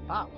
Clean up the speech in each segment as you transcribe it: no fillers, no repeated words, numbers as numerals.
pop.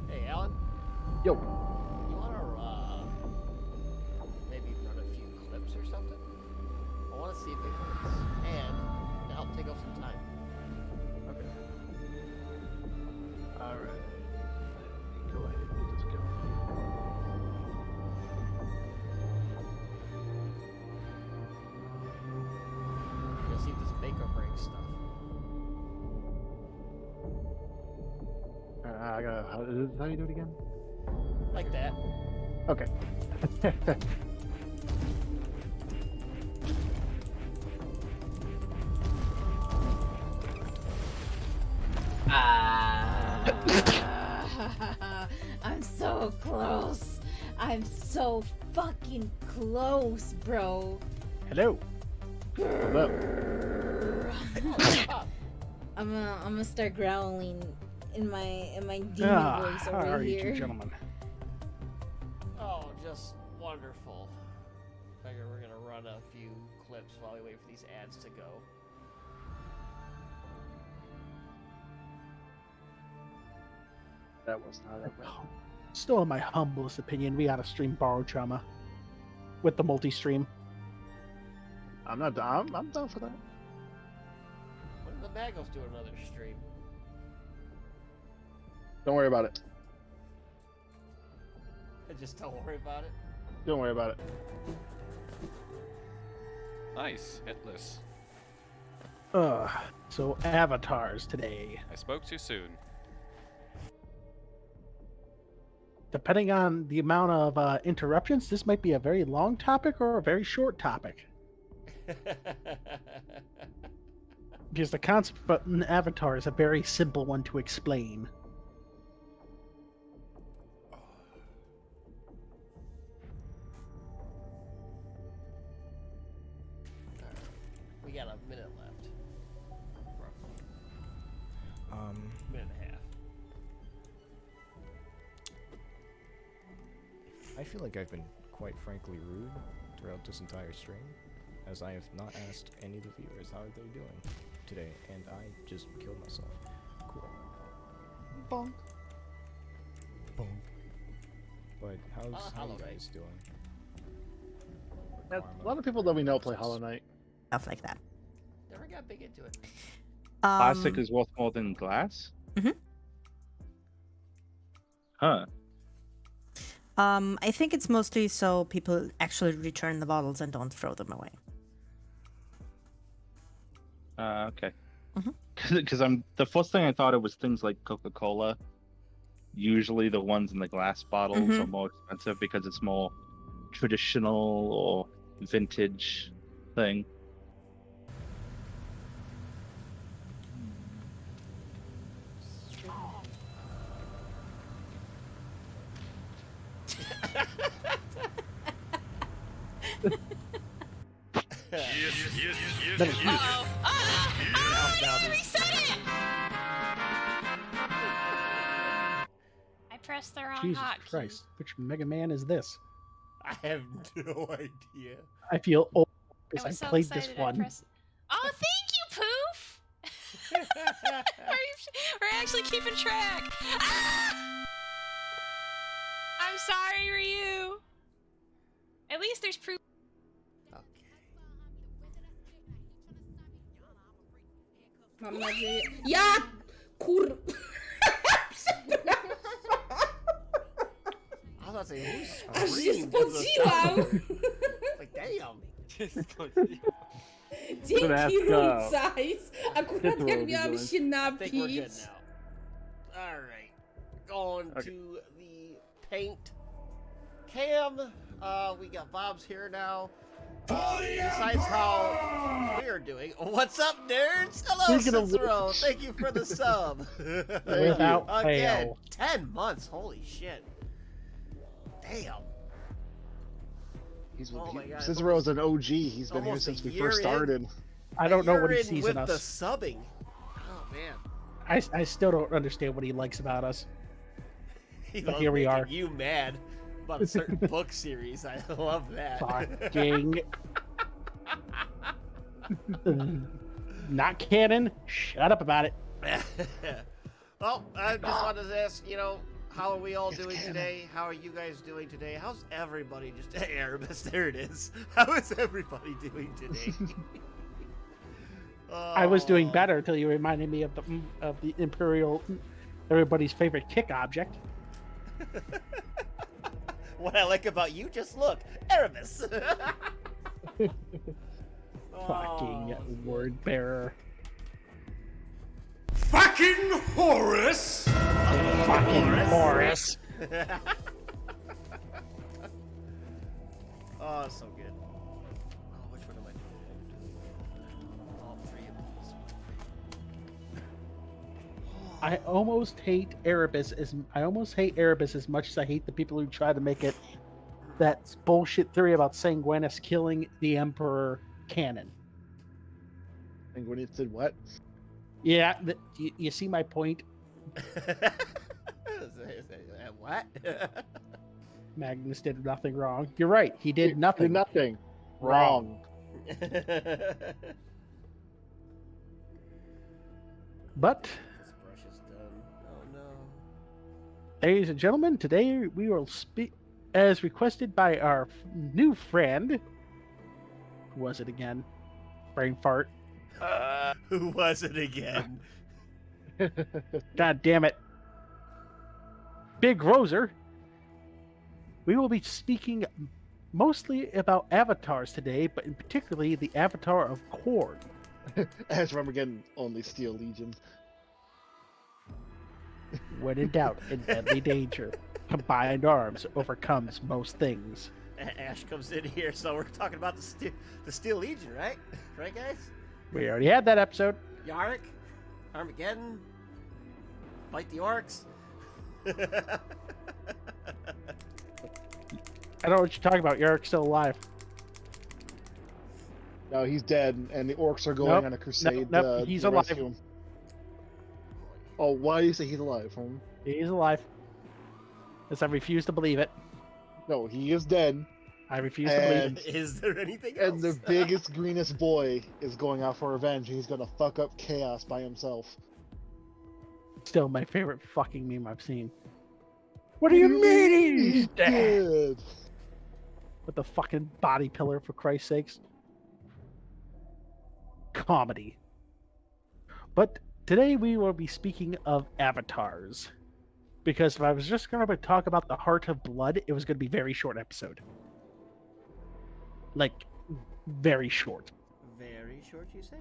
Hey, Alan. Yo. You wanna maybe run a few clips or something? I want to see if it works, and to help take off some time. Okay. All right. Go ahead. Let's go. You'll see this make or break stuff. I gotta. How do you do it again? Like that. Okay. I'm so close. I'm so fucking close, bro. Hello. What's up? I'm gonna start growling in my demon voice How over are you here. two gentlemen? Oh, just wonderful. Figure we're gonna run a few clips while we wait for these ads to go. That was not a Still, in my humblest opinion, we gotta stream Borrowed Trauma with the multi-stream. I'm not. I'm down for that. When did the Magos do another stream? Don't worry about it. Just don't worry about it. Don't worry about it. Nice, hitless. So avatars today. I spoke too soon. Depending on the amount of interruptions, this might be a very long topic or a very short topic. Because the concept of an avatar is a very simple one to explain. We got a minute left. Roughly. Minute and a half. I feel like I've been quite frankly rude throughout this entire stream, as I have not asked any of the viewers how they're doing today, and I just killed myself. Cool. Bonk. Boom. But how's how Hollow you Knight. guys doing? A lot of people that we know play Hollow Knight. Stuff like that. Never got big into it. Plastic is worth more than glass? Mhm. Huh. I think it's mostly so people actually return the bottles and don't throw them away. Okay. Mhm. Because the first thing I thought it was things like Coca-Cola. Usually the ones in the glass bottles are more expensive because it's more traditional or vintage thing. Metal Gear. Uh-oh. I reset it! I pressed the wrong Jesus hotkey. Christ, which Mega Man is this? I have no idea. I feel old I because I was so played excited this I one. pressed... Oh, thank you, Poof! We're actually keeping track. Ah! I'm sorry, Ryu. At least there's proof. Okay. Mam nadzieję... Ja! Kur... I was about to say, who Aż się screamed as the spodziłam! sound? Like, damn. Dzięki, Let's go. Rucajs! Akurat This jak will be miałam good. się I think we're good napić. now. Alright. Going Okay. to the paint. Cam, we got Bob's here now. Besides how we're doing. What's up, nerds? Hello, Speaking of Cicero. Thank you for the sub. Without Again, fail. 10 months. Holy shit. Damn. He's Oh my God, Cicero's an OG. He's been here almost a since we year first in. started. I don't know You're what he in sees with in the us. subbing. Oh man. I still don't understand what he likes about us. He But loves here we making are. You mad about a certain book series. I love that. Fucking. Not canon. Shut up about it. Well, I just wanted to ask, how are we all It's doing canon. today? How are you guys doing today? How's everybody just Erebus? There it is. How is everybody doing today? I was doing Oh. better until you reminded me of the Imperial, everybody's favorite kick object. What I like about you, just look, Erebus. Fucking Oh, word bearer. Fucking Horus! Fucking Horus. Oh, so good. Oh, which one am I doing? All three of these. I almost hate Erebus as much as I hate the people who try to make it that bullshit theory about Sanguinus killing the Emperor canon. And when it said what? Yeah, you see my point? What? Magnus did nothing wrong. You're right. He did nothing. Did nothing. Wrong. But, This brush is done. Oh no. ladies and gentlemen, today we will speak as requested by our new friend. Who was it again? Brain fart. Who was it again? God damn it. Big Roser. We will be speaking mostly about avatars today, but in particularly the avatar of Korn. As from again, only Steel Legion. When in doubt, in deadly danger, combined arms overcomes most things. Ash comes in here, so we're talking about the Steel Legion, right? Right, guys? We already had that episode. Yarick, Armageddon, fight the orcs. I don't know what you're talking about. Eric's still alive. No, he's dead, and the orcs are going Nope. on a crusade. Nope, he's to alive. rescue him. Oh, why do you say he's alive, home? He's alive. Because I refuse to believe it. No, he is dead, I refuse to believe and it. Is there anything else? and the biggest, greenest boy is going out for revenge. He's gonna fuck up chaos by himself. Still my favorite fucking meme I've seen. What do you mean he's dead? Dead. With the fucking body pillar, for Christ's sakes. Comedy. But today we will be speaking of avatars. Because if I was just going to talk about the Heart of Blood, it was going to be a very short episode. Like, very short. Very short, you say?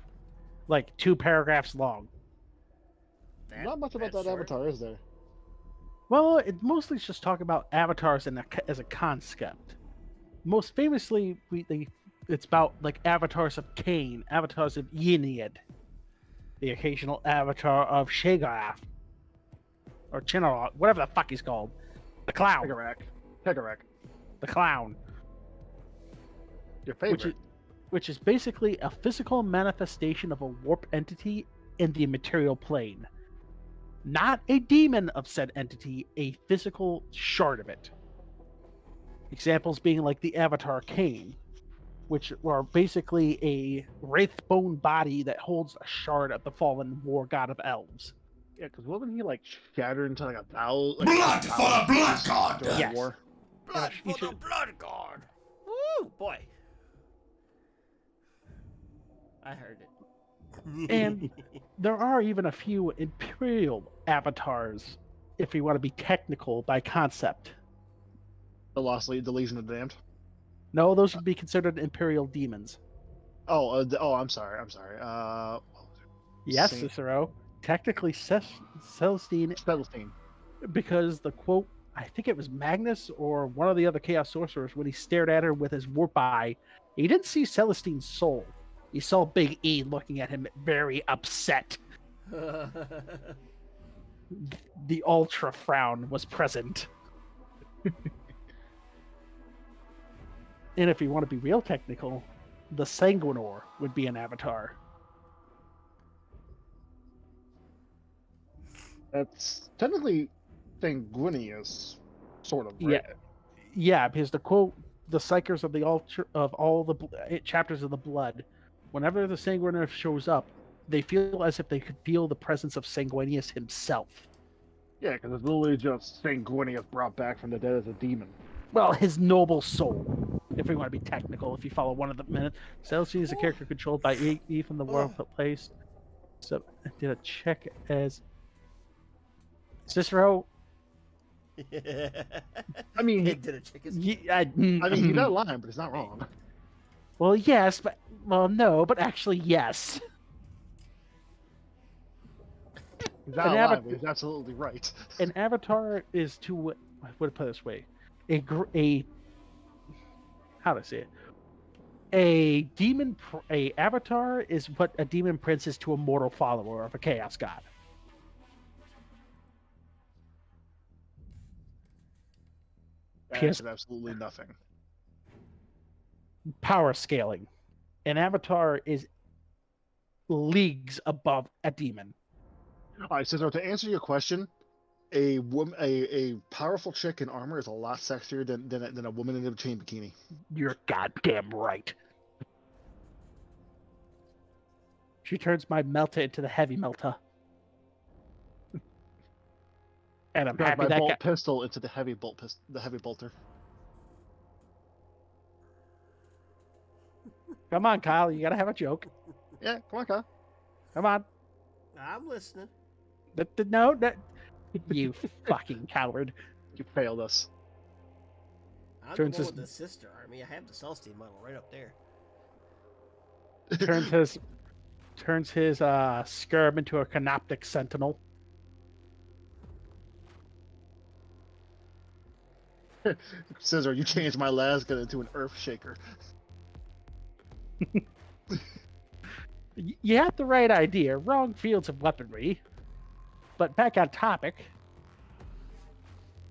Like, 2 paragraphs long. Not much about that short? avatar, is there? Well, it mostly just talk about avatars as a concept. Most famously, it's about like avatars of Cain, avatars of Yniad, the occasional avatar of Shaggoth, or Chinarot, whatever the fuck he's called, the clown, Tegarak. the clown, Your favorite. which is basically a physical manifestation of a warp entity in the material plane. Not a demon of said entity, a physical shard of it. Examples being like the Avatar Kane, which are basically a wraithbone body that holds a shard of the fallen war god of elves. Yeah, because wasn't he like shattered into like a thousand? Blood for the blood god! during the Yes. war? Blood you for the should- blood god. Woo, boy. I heard it. And there are even a few Imperial avatars, if you want to be technical by concept. The Legion of the Damned. No, those would be considered Imperial demons. Oh, I'm sorry. Yes, Saint- Cicero. Technically, Celestine, Celestine. because the quote, I think it was Magnus or one of the other Chaos Sorcerers, when he stared at her with his warp eye, he didn't see Celestine's soul. He saw Big E looking at him very upset. The Ultra frown was present. And if you want to be real technical, the Sanguinor would be an avatar. That's technically Sanguinius, sort of. Right? Yeah, because the quote, the Psychers of the all the chapters of the blood, whenever the Sanguinor shows up, they feel as if they could feel the presence of Sanguinius himself. Yeah, because it's literally just Sanguinius brought back from the dead as a demon. Well, his noble soul, if we want to be technical, if you follow one of the minutes. Celestine is a character controlled by E from the world place. So I did a check as Cicero. I mean, He did a chicken. I mean, he's not lying, but he's not wrong. Well, yes, but no, but actually, yes. He's not An lying, avatar- but he's absolutely right. An avatar is to I would put it this way, how to say it? A avatar is what a demon prince is to a mortal follower of a chaos god. That Yes. is absolutely nothing. Power scaling. An avatar is leagues above a demon. All right, so to answer your question, a powerful chick in armor is a lot sexier than a woman in a chain bikini. You're goddamn right. She turns my melta into the heavy melta. And I'm Turns happy my that bolt guy. pistol into the heavy bolter. Come on, Kyle, you gotta have a joke. Yeah, come on, Kyle. Come on. I'm listening. No, you fucking coward. You failed us. I'm Turns the one his- with the sister army. I have the Celestine model right up there. turns his Skirb into a Canoptic Sentinel. Scissor, you changed my Lasgun into an Earth Shaker. You have the right idea, wrong fields of weaponry. But back on topic.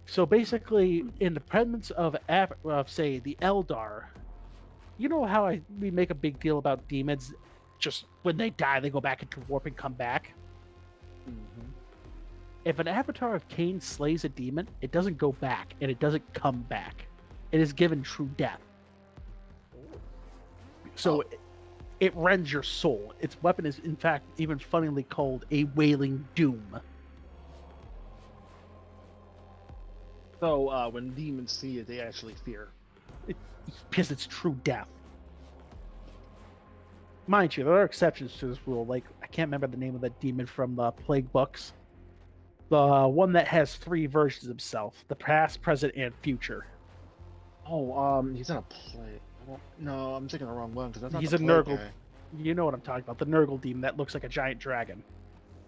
So basically, in the presence of say, the Eldar, you know how we make a big deal about demons? Just when they die, they go back into warp and come back. If an avatar of Cain slays a demon, it doesn't go back, and it doesn't come back. It is given true death. So it rends your soul. Its weapon is, in fact, even funnily called a Wailing Doom. So when demons see it, they actually fear. Because it's true death. Mind you, there are exceptions to this rule. Like, I can't remember the name of that demon from the Plague books. The one that has 3 versions of himself. The past, present, and future. Oh, he's in a plague. No, I'm thinking the wrong one because that's not He's the a plague Nurgle. guy. You know what I'm talking about. The Nurgle demon that looks like a giant dragon.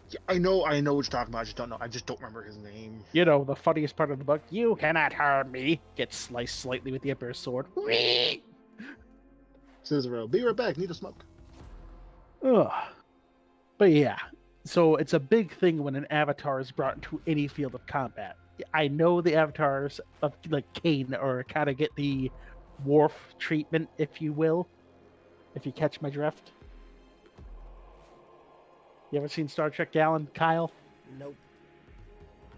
Yeah, I know what you're talking about. I just don't remember his name. You know, the funniest part of the book. You cannot harm me. Gets sliced slightly with the Emperor's sword. Cicero, be right back. Need a smoke. Ugh. But yeah, so it's a big thing when an avatar is brought into any field of combat. I know the avatars of like Cain or kind of get the Worf treatment, if you will. If you catch my drift. You ever seen Star Trek Gallon, Kyle? Nope.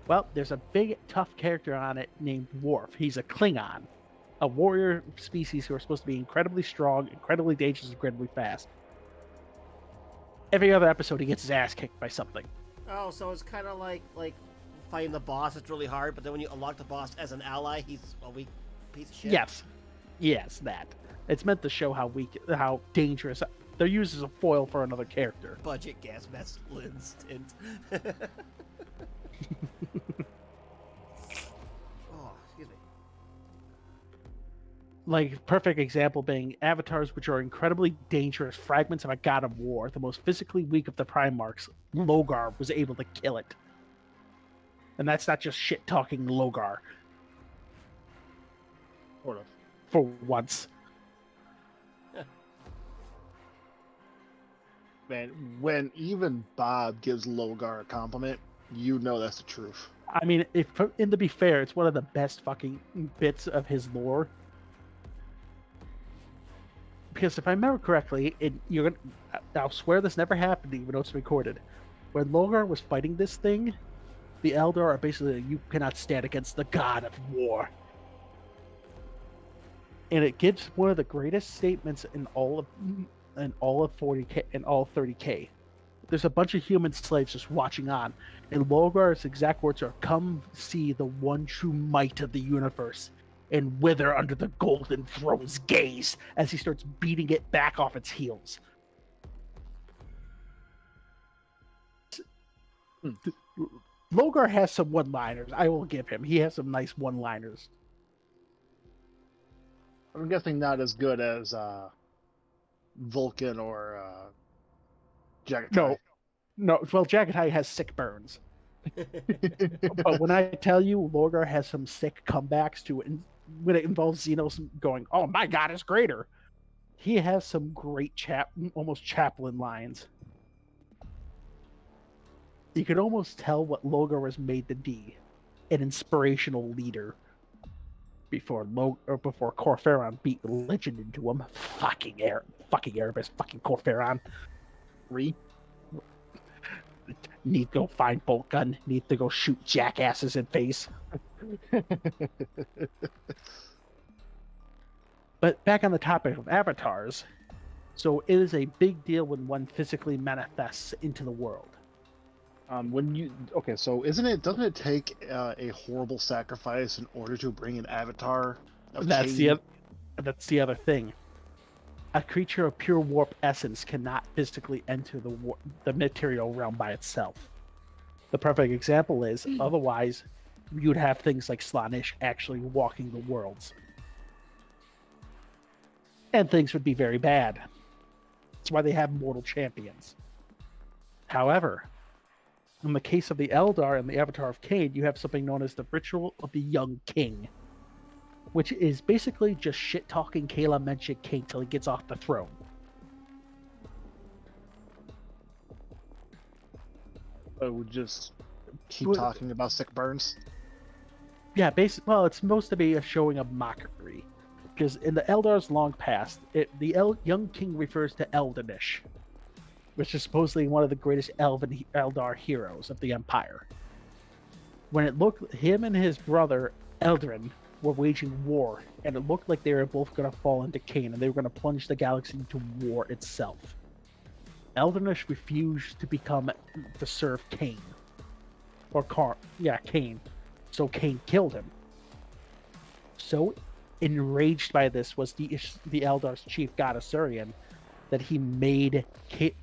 Well, there's a big, tough character on it named Worf. He's a Klingon, a warrior species who are supposed to be incredibly strong, incredibly dangerous, incredibly fast. Every other episode, he gets his ass kicked by something. Oh, so it's kind of like fighting the boss. It's really hard, but then when you unlock the boss as an ally, he's a weak piece of shit. Yes, that. It's meant to show how dangerous. They're used as a foil for another character. Budget gas mask lens tint. Oh, excuse me. Like, perfect example being avatars, which are incredibly dangerous fragments of a god of war. The most physically weak of the Primarchs, Logar, was able to kill it. And that's not just shit-talking Logar. Sort of. For once. Man, when even Bob gives Logar a compliment, you know that's the truth. I mean, and to be fair, it's one of the best fucking bits of his lore. Because if I remember correctly, I'll swear this never happened, even though it's recorded. When Logar was fighting this thing, the Eldar are basically, you cannot stand against the god of war. And it gives one of the greatest statements in all of 40K and all 30K. There's a bunch of human slaves just watching on, and Logar's exact words are, "Come see the one true might of the universe, and wither under the golden throne's gaze," as he starts beating it back off its heels. Logar has some one-liners. I will give him. He has some nice one-liners. I'm guessing not as good as Vulcan or Jagatai. No. Well, Jagatai has sick burns. But when I tell you, Logar has some sick comebacks to it, when it involves Xenos going, "Oh, my God is greater," he has some great almost Chaplin lines. You can almost tell what Logar was made to be, an inspirational leader. Before Corferon beat religion into him. Fucking Erebus, fucking Corferon. Need to go find bolt gun. Need to go shoot jackasses in face. But back on the topic of avatars, so it is a big deal when one physically manifests into the world. So doesn't it take a horrible sacrifice in order to bring an avatar? That's the other thing. A creature of pure warp essence cannot physically enter the material realm by itself. The perfect example is, otherwise, you'd have things like Slaanesh actually walking the worlds. And things would be very bad. That's why they have mortal champions. However, in the case of the Eldar and the Avatar of Cain, you have something known as the Ritual of the Young King, which is basically just shit-talking Kayla Menchik King till he gets off the throne. So just keep talking about sick burns? Yeah, well, it's supposed to be a showing of mockery. Because in the Eldar's long past, the Young King refers to Eldanish, which is supposedly one of the greatest Eldar heroes of the Empire. When it looked, him and his brother Eldrin were waging war, and it looked like they were both going to fall into Cain, and they were going to plunge the galaxy into war itself. Eldanish refused to serve Cain. Cain. So Cain killed him. So enraged by this was the Eldar's chief god Asurion, that he made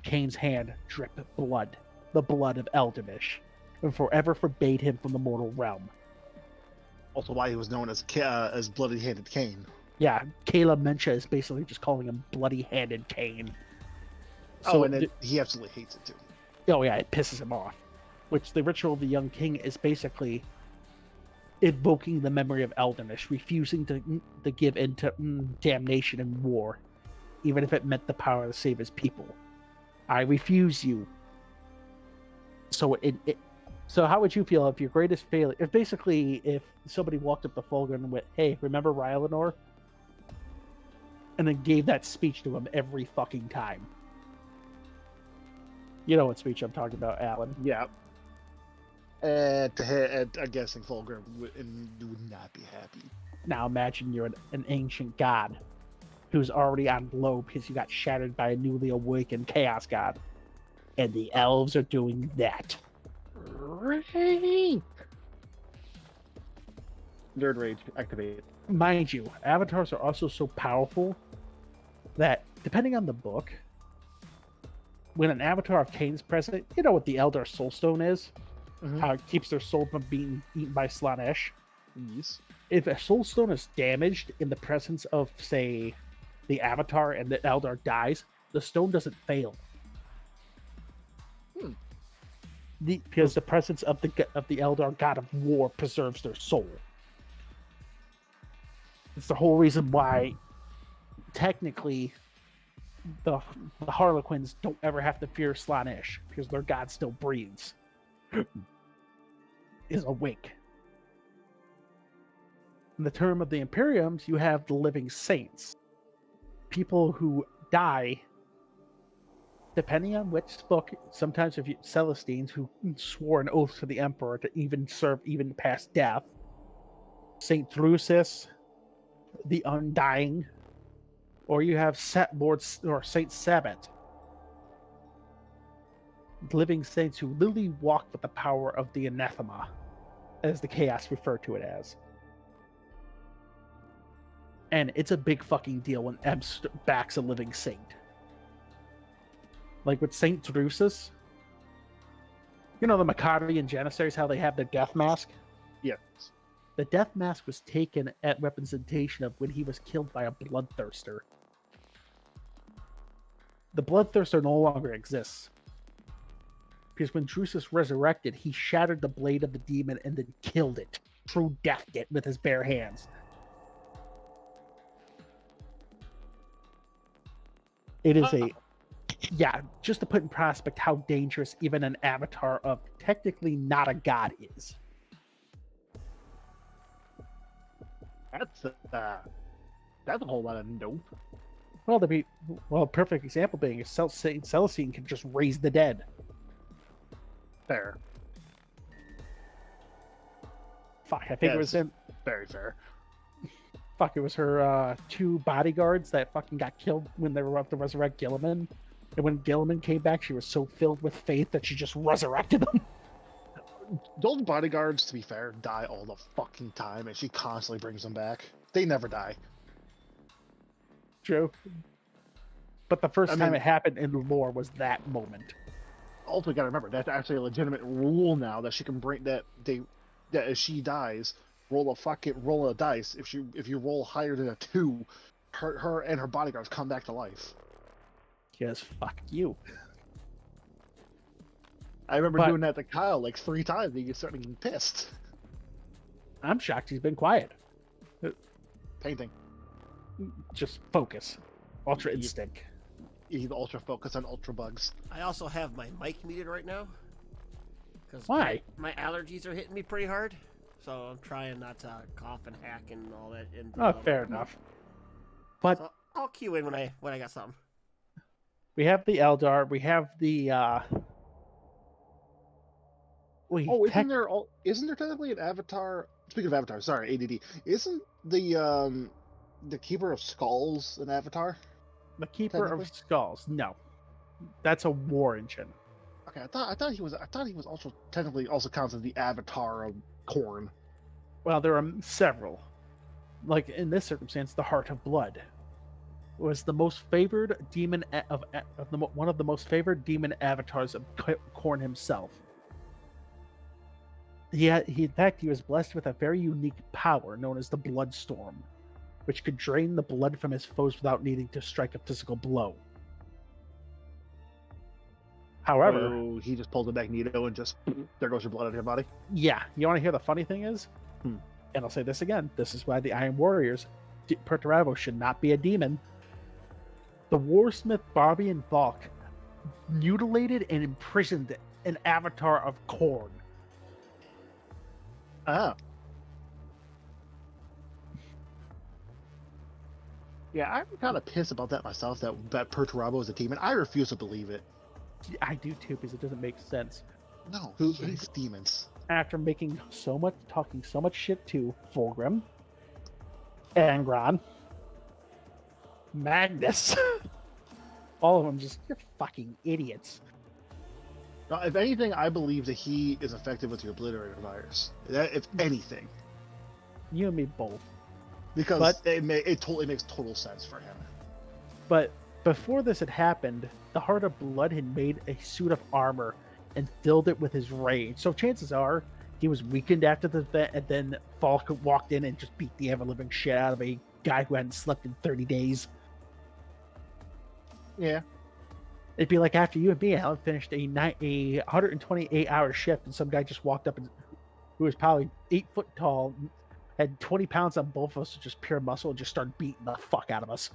Cain's hand drip blood, the blood of Eldanish, and forever forbade him from the mortal realm. Also why he was known as Bloody-Handed Cain. Yeah, Kayla Mencha is basically just calling him Bloody-Handed Cain. So, he absolutely hates it too. Oh yeah, it pisses him off. Which the Ritual of the Young King is basically invoking the memory of Eldanish, refusing to give in to damnation and war, even if it meant the power to save his people. I refuse you. So so how would you feel if your greatest failure, if somebody walked up to Fulgrim and went, "Hey, remember Rylanor?" and then gave that speech to him every fucking time. You know what speech I'm talking about, Alan? Yeah. And I'm guessing Fulgrim would not be happy. Now imagine you're an ancient god who's already on low because you got shattered by a newly awakened chaos god. And the elves are doing that. Nerd rage activate. Mind you, avatars are also so powerful that, depending on the book, when an avatar of Cain's present, you know what the Eldar Soulstone is? Mhm. How it keeps their soul from being eaten by Slaanesh. Yes. If a soulstone is damaged in the presence of, say, the avatar and the Eldar dies, the stone doesn't fail. Because the presence of the Eldar god of war preserves their soul. It's the whole reason why, technically, the Harlequins don't ever have to fear Slaanesh, because their god still breathes. Is awake. In the term of the Imperiums, you have the living saints. People who die, depending on which book, sometimes if you Celestines who swore an oath to the Emperor to even serve even past death. Saint Drusus, the Undying, or you have Saint Sabbat. Living saints who literally walk with the power of the anathema, as the chaos refer to it as. And it's a big fucking deal when Ebs backs a living saint. Like with Saint Drusus, you know the Makari and Janissaries, how they have their death mask? Yes. The death mask was taken at representation of when he was killed by a bloodthirster. The bloodthirster no longer exists. Because when Drusus resurrected, he shattered the blade of the demon and then killed it. True death it with his bare hands. It is just to put in prospect how dangerous even an avatar of technically not a god is. That's a whole lot of nope. Well, a perfect example being Saint Celestine can just raise the dead. Fair. Fuck, I think it was him. Very fair. Fuck, it was her two bodyguards that fucking got killed when they were about to resurrect Gilliman. And when Gilliman came back, she was so filled with faith that she just resurrected them. Those bodyguards, to be fair, die all the fucking time, and she constantly brings them back. They never die. True. But the first time it happened in the lore was that moment. Also, gotta remember, that's actually a legitimate rule now that she can bring that if she dies, roll a dice. If you roll higher than a 2, her and her bodyguards come back to life. Yes, fuck you. I remember doing that to Kyle like 3 times, and he started getting pissed. I'm shocked he's been quiet. Painting. Just focus. Ultra instinct. He's ultra focused on ultra bugs. I also have my mic muted right now. Why? My allergies are hitting me pretty hard. So I'm trying not to cough and hack and all that. Fair enough. But so I'll cue in when I got something. We have the Eldar. We have the. Isn't there technically an avatar? Speaking of avatar, sorry, ADD. Isn't the Keeper of Skulls an avatar? The Keeper of Skulls, no, that's a war engine. Okay, I thought he was also technically also counts as the avatar of Khorne. Well, there are several. Like in this circumstance, the Heart of Blood was the most favored demon one of the most favored demon avatars of Khorne himself. In fact, he was blessed with a very unique power known as the Bloodstorm, which could drain the blood from his foes without needing to strike a physical blow. However, he just pulls a Magneto and just there goes your blood out of your body. Yeah, you want to hear the funny thing is, and I'll say this again: this is why the Iron Warriors, Perturabo, should not be a demon. The Warsmith Barbie and Valk mutilated and imprisoned an avatar of Khorne. Yeah, I'm kind of pissed about that myself. That Perturabo is a demon. I refuse to believe it. I do too, because it doesn't make sense. No, Who- he hates demons. After talking so much shit to Fulgrim, Angron, Magnus, all of them just, you're fucking idiots. Now, if anything, I believe that he is affected with the Obliterator virus. If anything, You and me both. because But- it totally makes total sense for him. But before this had happened, the Heart of Blood had made a suit of armor and filled it with his rage. So chances are he was weakened after the event, and then Falk walked in and just beat the ever-living shit out of a guy who hadn't slept in 30 days. Yeah. It'd be like after you and me, Alan, finished a 128-hour shift, and some guy just walked up and who was probably 8 foot tall, had 20 pounds on both of us, just pure muscle, and just started beating the fuck out of us.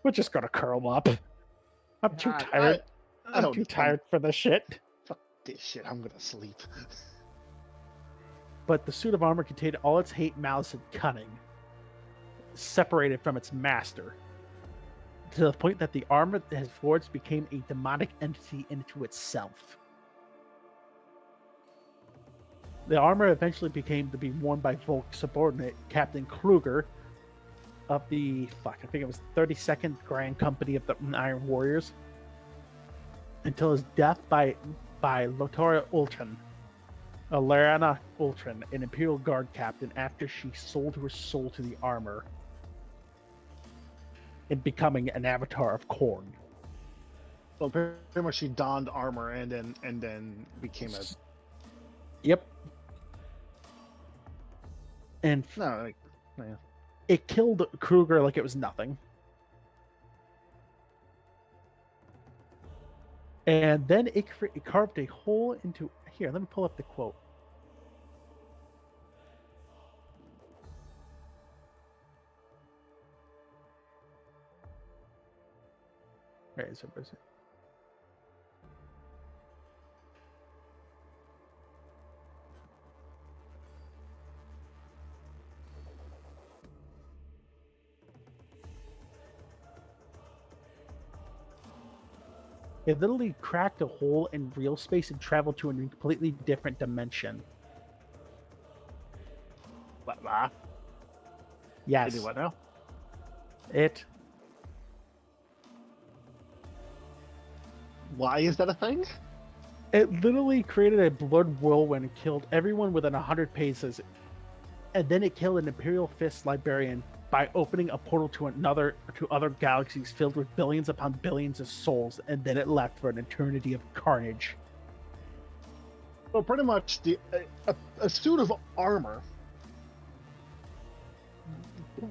We're just gonna curl up. I'm too tired. I'm too tired for this shit. Fuck this shit. I'm gonna sleep. But the suit of armor contained all its hate, malice, and cunning, separated from its master, to the point that the armor that has forged became a demonic entity into itself. The armor eventually became to be worn by Volk's subordinate, Captain Kruger, of the, I think it was 32nd Grand Company of the Iron Warriors, until his death by Lotoria Ultron, Lariana Ultron, an Imperial Guard captain, after she sold her soul to the armor, and becoming an avatar of Khorne. Well, pretty much she donned armor and then became a. Yep. And No, like, yeah. it killed Kruger like it was nothing. And then it carved a hole into... Here, let me pull up the quote. Where is it? Where is it? It literally cracked a hole in real space and traveled to a completely different dimension. What? Yes. What now? It. Why is that a thing? It literally created a blood whirlwind and killed everyone within 100 paces. And then it killed an Imperial Fist librarian by opening a portal to other galaxies filled with billions upon billions of souls, and then it left for an eternity of carnage. Well, pretty much a suit of armor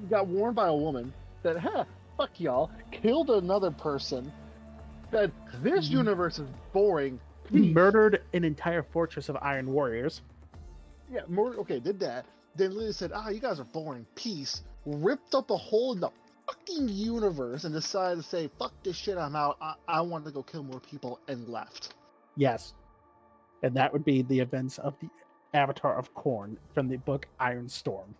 got worn by a woman that, fuck y'all, killed another person, said, this universe is boring. Murdered an entire fortress of Iron Warriors. Yeah, okay, did that. Then Lily said, you guys are boring. Peace. Ripped up a hole in the fucking universe and decided to say, fuck this shit, I'm out. I want to go kill more people, and left. Yes. And that would be the events of the Avatar of Khorne from the book Iron Storm.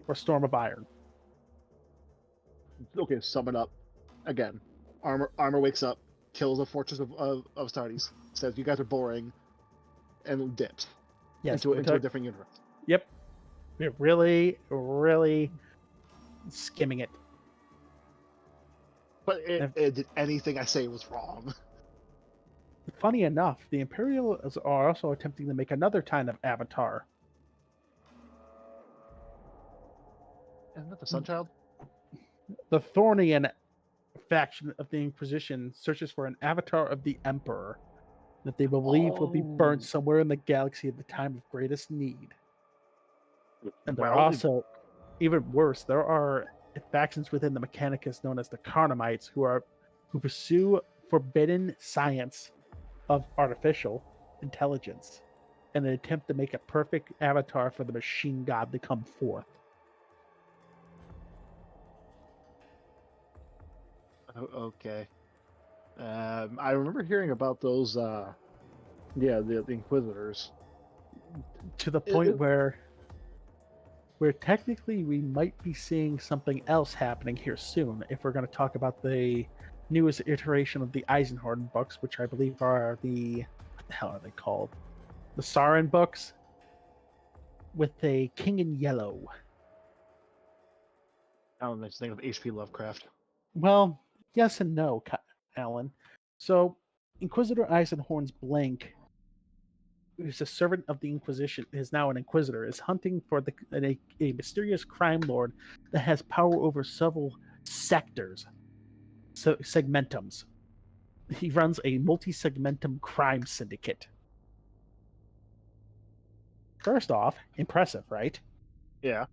Or Storm of Iron. Okay, sum it up. Again, Armor wakes up, kills the fortress of Astartes, says, you guys are boring, and dips into a different universe. Yep. We're really, really skimming it. But did anything I say was wrong? Funny enough, the Imperials are also attempting to make another kind of avatar. Isn't that the Sunchild? The Thornian faction of the Inquisition searches for an avatar of the Emperor that they believe will be burnt somewhere in the galaxy at the time of greatest need. And there are also, even worse, there are factions within the Mechanicus known as the Carnamites who pursue forbidden science of artificial intelligence in an attempt to make a perfect avatar for the machine god to come forth. Okay. I remember hearing about those, the Inquisitors. To the point where where technically we might be seeing something else happening here soon if we're going to talk about the newest iteration of the Eisenhorn books, which I believe are what the hell are they called? The Sarin books with a King in Yellow. I don't know, just think of H.P. Lovecraft. Well, yes and no, Alan. So, Inquisitor Eisenhorn's Blank, who's a servant of the Inquisition, is now an Inquisitor, is hunting for a mysterious crime lord that has power over several sectors, so segmentums. He runs a multi-segmentum crime syndicate. First off, impressive, right? Yeah.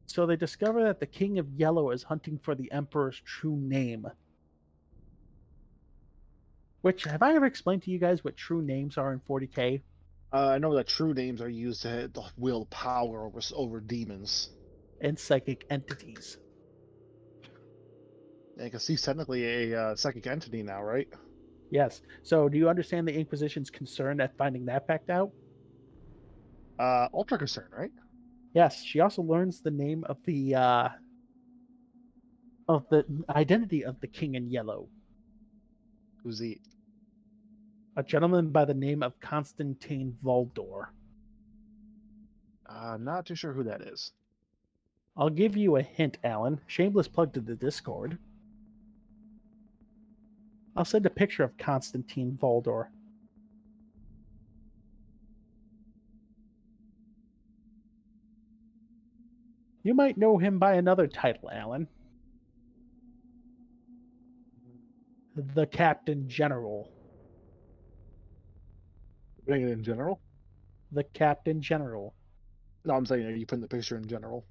So they discover that the King of Yellow is hunting for the Emperor's true name. Which, have I ever explained to you guys what true names are in 40k? I know that true names are used to wield power over demons. And psychic entities. Yeah, because he's technically a psychic entity now, right? Yes. So do you understand the Inquisition's concern at finding that fact out? Ultra concern, right? Yes. She also learns the name of the identity of the King in Yellow. Who's he? A gentleman by the name of Constantine Voldor. Not too sure who that is. I'll give you a hint, Alan. Shameless plug to the Discord. I'll send a picture of Constantine Voldor. You might know him by another title, Alan. The Captain General. Bring it in general? The Captain General. No, I'm saying, are you putting the picture in general?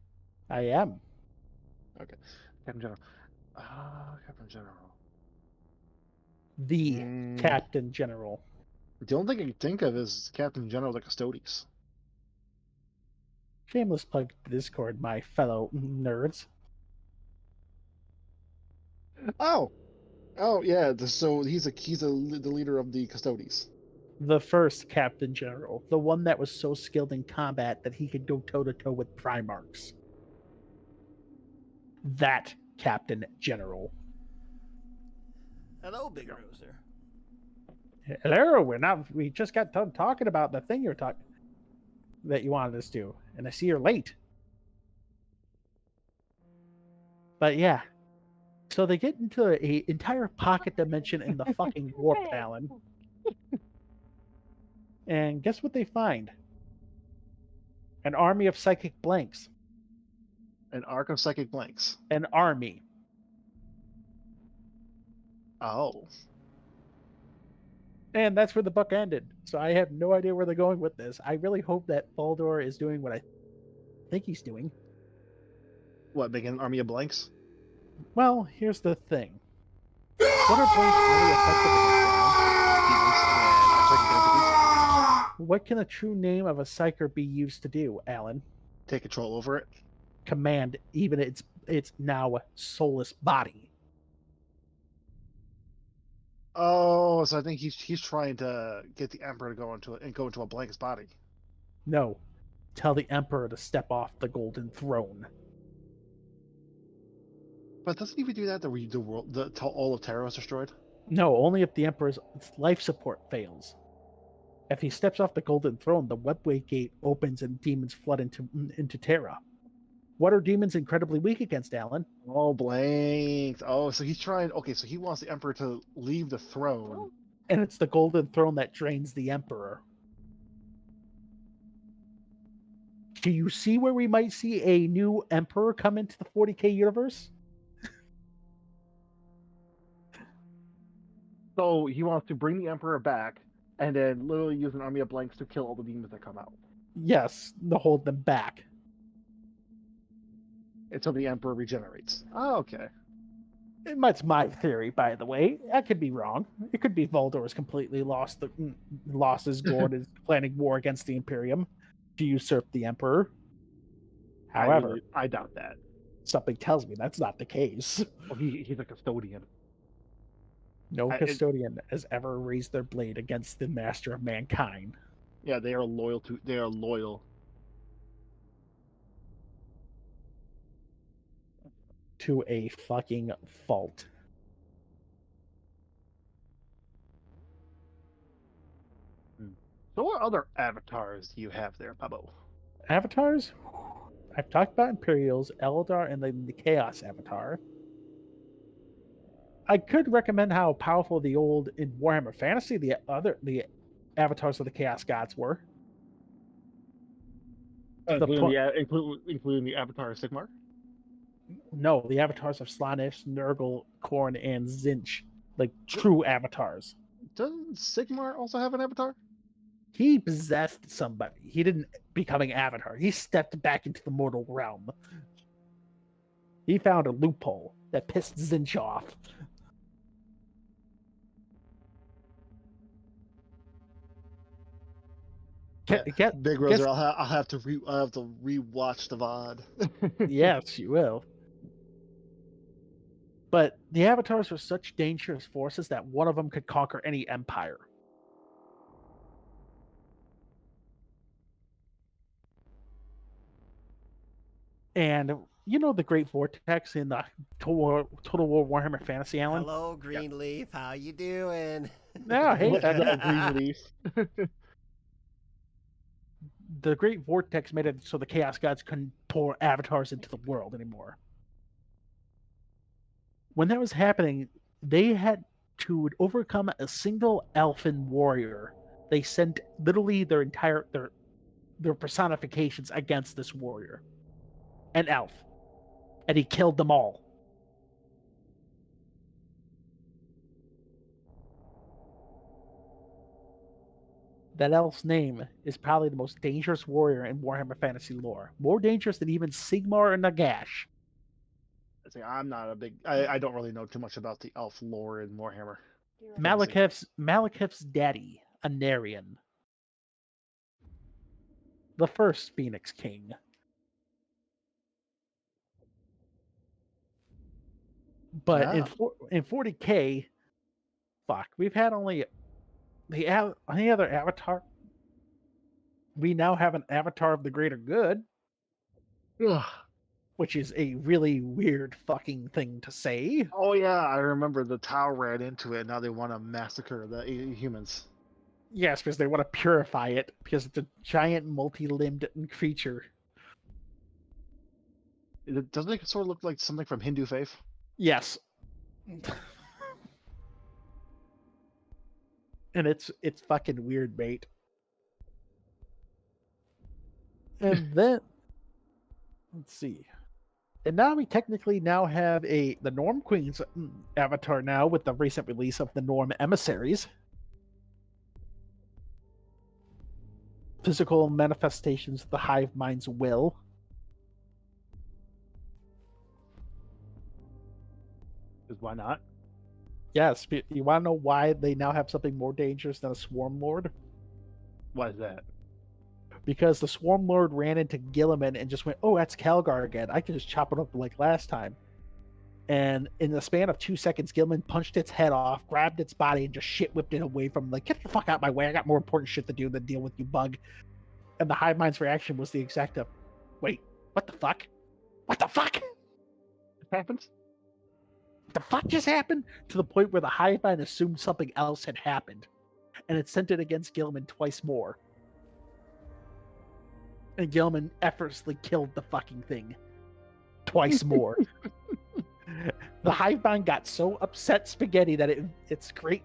I am. Okay. Captain General. Captain General. The Captain General. The only thing I can think of is Captain General the Custodes. Shameless plug to Discord, my fellow nerds. Oh yeah. So he's the leader of the Custodes. The first Captain General, the one that was so skilled in combat that he could go toe to toe with Primarchs. That Captain General. Hello, Big Roser. Hello, we just got done talking about the thing that you wanted us to, and I see you're late. But yeah, so they get into an entire pocket dimension in the fucking warp, Alan. And guess what they find? An army of psychic blanks. An arc of psychic blanks. An army. Oh. And that's where the book ended. So I have no idea where they're going with this. I really hope that Voldor is doing what I think he's doing. What, making an army of blanks? Well, here's the thing. What are blanks really effective against? What can the true name of a psyker be used to do, Alan? Take control over it. Command even its now soulless body. Oh, so I think he's trying to get the Emperor to go into a blank's body. No. Tell the Emperor to step off the Golden Throne. But doesn't he even do that till all of Terra is destroyed? No, only if the Emperor's life support fails. If he steps off the Golden Throne, the Webway Gate opens and demons flood into Terra. What are demons incredibly weak against, Alan? Oh, blanks. Oh, so he's trying... Okay, so he wants the Emperor to leave the throne. And it's the Golden Throne that drains the Emperor. Do you see where we might see a new Emperor come into the 40k universe? So he wants to bring the Emperor back and then literally use an army of blanks to kill all the demons that come out. Yes, to hold them back. Until the Emperor regenerates. Oh, okay. That's my theory, by the way. I could be wrong. It could be Voldor's completely lost his gourd, is planning war against the Imperium to usurp the Emperor. However, I doubt that. Something tells me that's not the case. Well, he's a custodian. No custodian has ever raised their blade against the master of mankind. Yeah, they are loyal. to a fucking fault. So what other avatars do you have there, Pablo? Avatars? I've talked about Imperials, Eldar, and then the Chaos Avatar. I could recommend how powerful the old in Warhammer Fantasy the avatars of the Chaos Gods were. Including the Avatar of Sigmar? No, the avatars of Slaanesh, Nurgle, Khorne, and Zinch, like true avatars. Doesn't Sigmar also have an avatar? He possessed somebody. He didn't become an avatar. He stepped back into the mortal realm. He found a loophole that pissed Zinch off. Big Roser, I'll have to rewatch the VOD. Yes, you will. But the avatars were such dangerous forces that one of them could conquer any empire. And you know the Great Vortex in the Total War Warhammer Fantasy, Alan? Hello, Greenleaf. How you doing? No, hey, Greenleaf. The Great Vortex made it so the Chaos Gods couldn't pour avatars into the world anymore. When that was happening, they had to overcome a single elfin warrior. They sent literally their entire their personifications against this warrior, an elf, and he killed them all. That elf's name is probably the most dangerous warrior in Warhammer Fantasy lore. More dangerous than even Sigmar and Nagash. I'm not a big. I don't really know too much about the elf lore in Warhammer. Malekith's daddy, Anarion, the first Phoenix King. But in 40K, fuck, we've had only any other avatar. We now have an avatar of the greater good. Ugh. Which is a really weird fucking thing to say. Oh yeah, I remember the Tau ran into it. Now they want to massacre the humans. Yes, because they want to purify it because it's a giant multi-limbed creature. Doesn't it sort of look like something from Hindu faith? Yes. And it's fucking weird, mate. And then let's see. And now we technically now have the Norm Queen's avatar now with the recent release of the Norm Emissaries. Physical manifestations of the hive mind's will. Because why not? Yes, you want to know why they now have something more dangerous than a Swarm Lord? Why is that? Because the Swarm Lord ran into Guilliman and just went, oh, that's Calgar again. I can just chop it up like last time. And in the span of 2 seconds, Guilliman punched its head off, grabbed its body, and just shit whipped it away from him. Like, get the fuck out my way. I got more important shit to do than deal with you, bug. And the hive mind's reaction was the exact of, wait, what the fuck? What the fuck? What happened? What the fuck just happened? To the point where the hive mind assumed something else had happened. And it sent it against Guilliman twice more. And Guilliman effortlessly killed the fucking thing. Twice more. The Hivemind got so upset Spaghetti that its great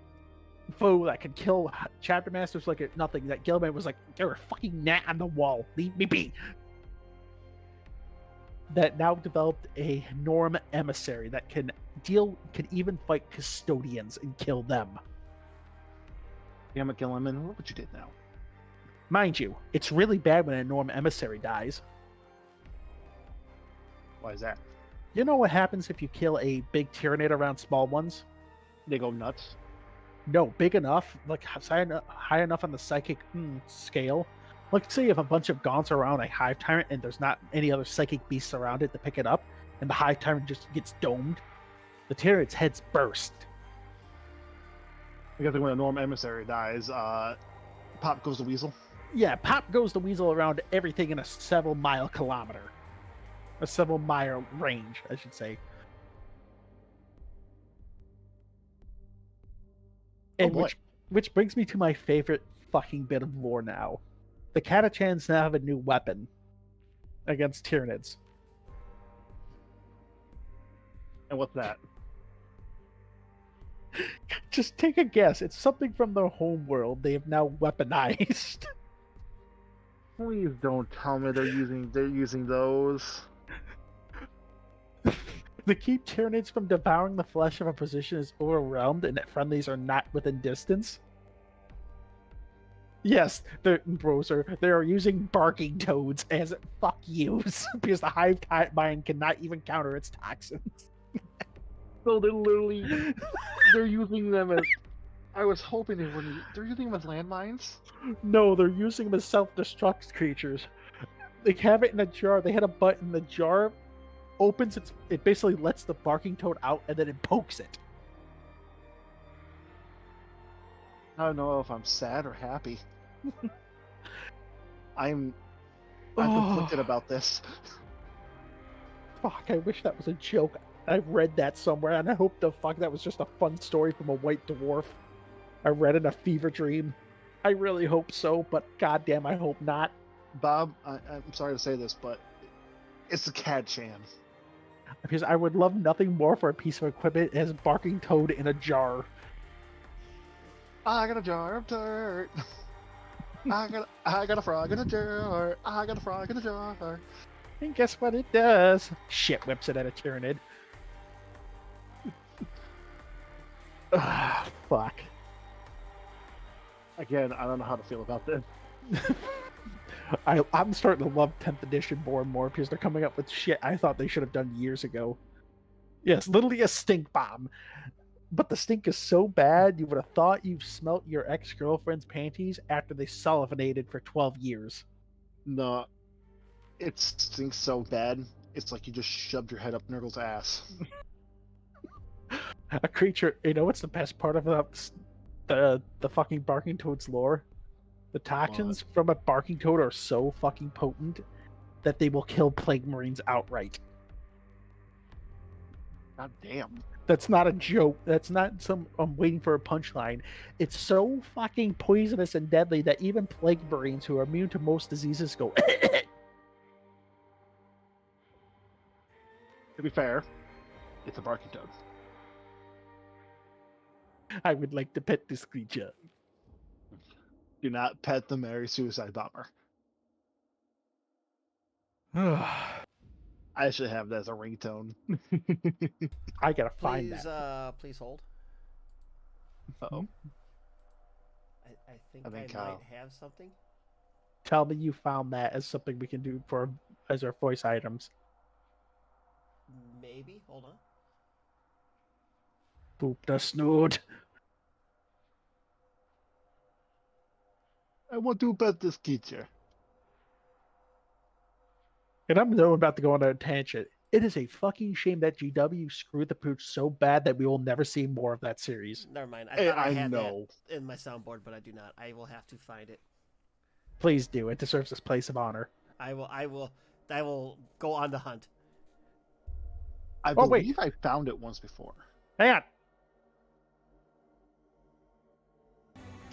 foe that could kill chapter masters like nothing, that Guilliman was like, you're a fucking gnat on the wall. Leave me be. That now developed a Norm Emissary that can even fight custodians and kill them. Damn it, Guilliman, look what you did now. Mind you, it's really bad when a Norm Emissary dies. Why is that? You know what happens if you kill a big Tyranid around small ones? They go nuts. No, big enough, like high enough on the psychic scale. Like, say if a bunch of Gaunts are around a Hive Tyrant and there's not any other psychic beasts around it to pick it up, and the Hive Tyrant just gets domed, the Tyrant's heads burst. Because when a Norm Emissary dies, pop goes the weasel. Yeah, pop goes the weasel around everything in a several mile range, I should say. And boy. which brings me to my favorite fucking bit of lore now. The Catachans now have a new weapon against Tyranids. And what's that? Just take a guess. It's something from their home world they have now weaponized. Please don't tell me they're using those. To keep Tyranids from devouring the flesh of a position is overwhelmed and that friendlies are not within distance. Yes, they are using barking toads as fuck yous because the hive mind cannot even counter its toxins. So they're using them as. I was hoping they wouldn't. They're using them as landmines. No, they're using them as self-destruct creatures. They have it in a jar. They had a button. The jar opens. It basically lets the barking toad out, and then it pokes it. I don't know if I'm sad or happy. I'm Oh. conflicted about this. Fuck! I wish that was a joke. I read that somewhere, and I hope the fuck that was just a fun story from a white dwarf. I read in a fever dream. I really hope so, but goddamn, I hope not. Bob, I'm sorry to say this, but it's the Catachan. Because I would love nothing more for a piece of equipment as barking toad in a jar. I got a jar of dirt. I got a frog in a jar. I got a frog in a jar. And guess what it does? Shit whips it at a Tyranid. Ah, fuck. Again, I don't know how to feel about this. I'm starting to love 10th edition more and more because they're coming up with shit I thought they should have done years ago. Yes, literally a stink bomb. But the stink is so bad, you would have thought you've smelt your ex-girlfriend's panties after they sulfonated for 12 years. No, it stinks so bad. It's like you just shoved your head up Nurgle's ass. A creature, you know what's the best part of the fucking barking toad's lore? The toxins from a barking toad are so fucking potent that they will kill plague marines outright. God damn. That's not a joke. That's not I'm waiting for a punchline. It's so fucking poisonous and deadly that even plague marines who are immune to most diseases go. To be fair, it's a barking toad. I would like to pet this creature. Do not pet the Merry Suicide Bomber. I should have that as a ringtone. I gotta find that. Please hold. Uh-oh. I think I I think, might have something. Tell me you found that as something we can do as our voice items. Maybe. Hold on. Boop the snoot. I want to pet this creature. And I'm about to go on a tangent. It is a fucking shame that GW screwed the pooch so bad that we will never see more of that series. Never mind. I thought I had know that in my soundboard, but I do not. I will have to find it. Please do. It deserves this place of honor. I will go on the hunt. I believe I found it once before. Hang on.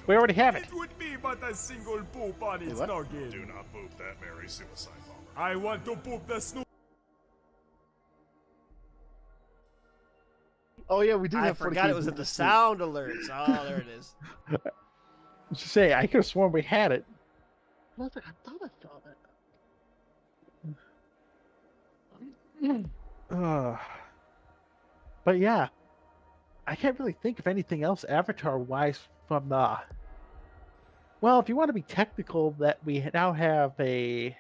We already have it. It would be but a single poop on its what? noggin. Do not poop that Merry Suicide Bomber. I want to poop the snoot. Oh yeah, we do. I have forgot it was in the sound alerts. Oh, there it is. Just say, I could have sworn we had it. I thought I saw that. But yeah, I can't really think of anything else Avatar-wise from the... Well, if you want to be technical, that we now have a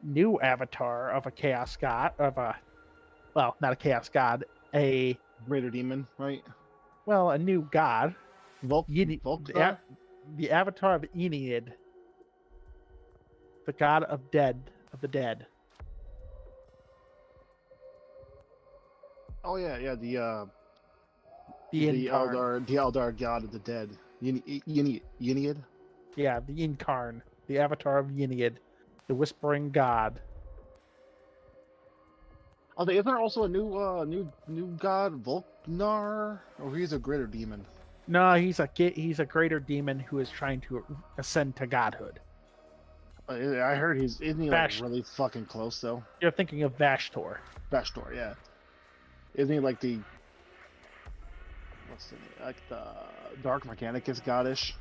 new avatar of a chaos god, well, not a chaos god, a Greater Demon, right? a new god. Volkvar? The avatar of Ennead, the god of the dead. Oh yeah, the Incarn. Eldar god of the dead. Yniad? Yeah, the Incarn, the avatar of Yniad, the whispering god. Oh, isn't there also a new god, Volknar? Or he's a greater demon? No, he's a greater demon who is trying to ascend to godhood. I heard isn't he like Vash- really fucking close though? You're thinking of Vashtor. Vashtor, yeah. Isn't he like the what's the name? Like the Dark Mechanicus goddish?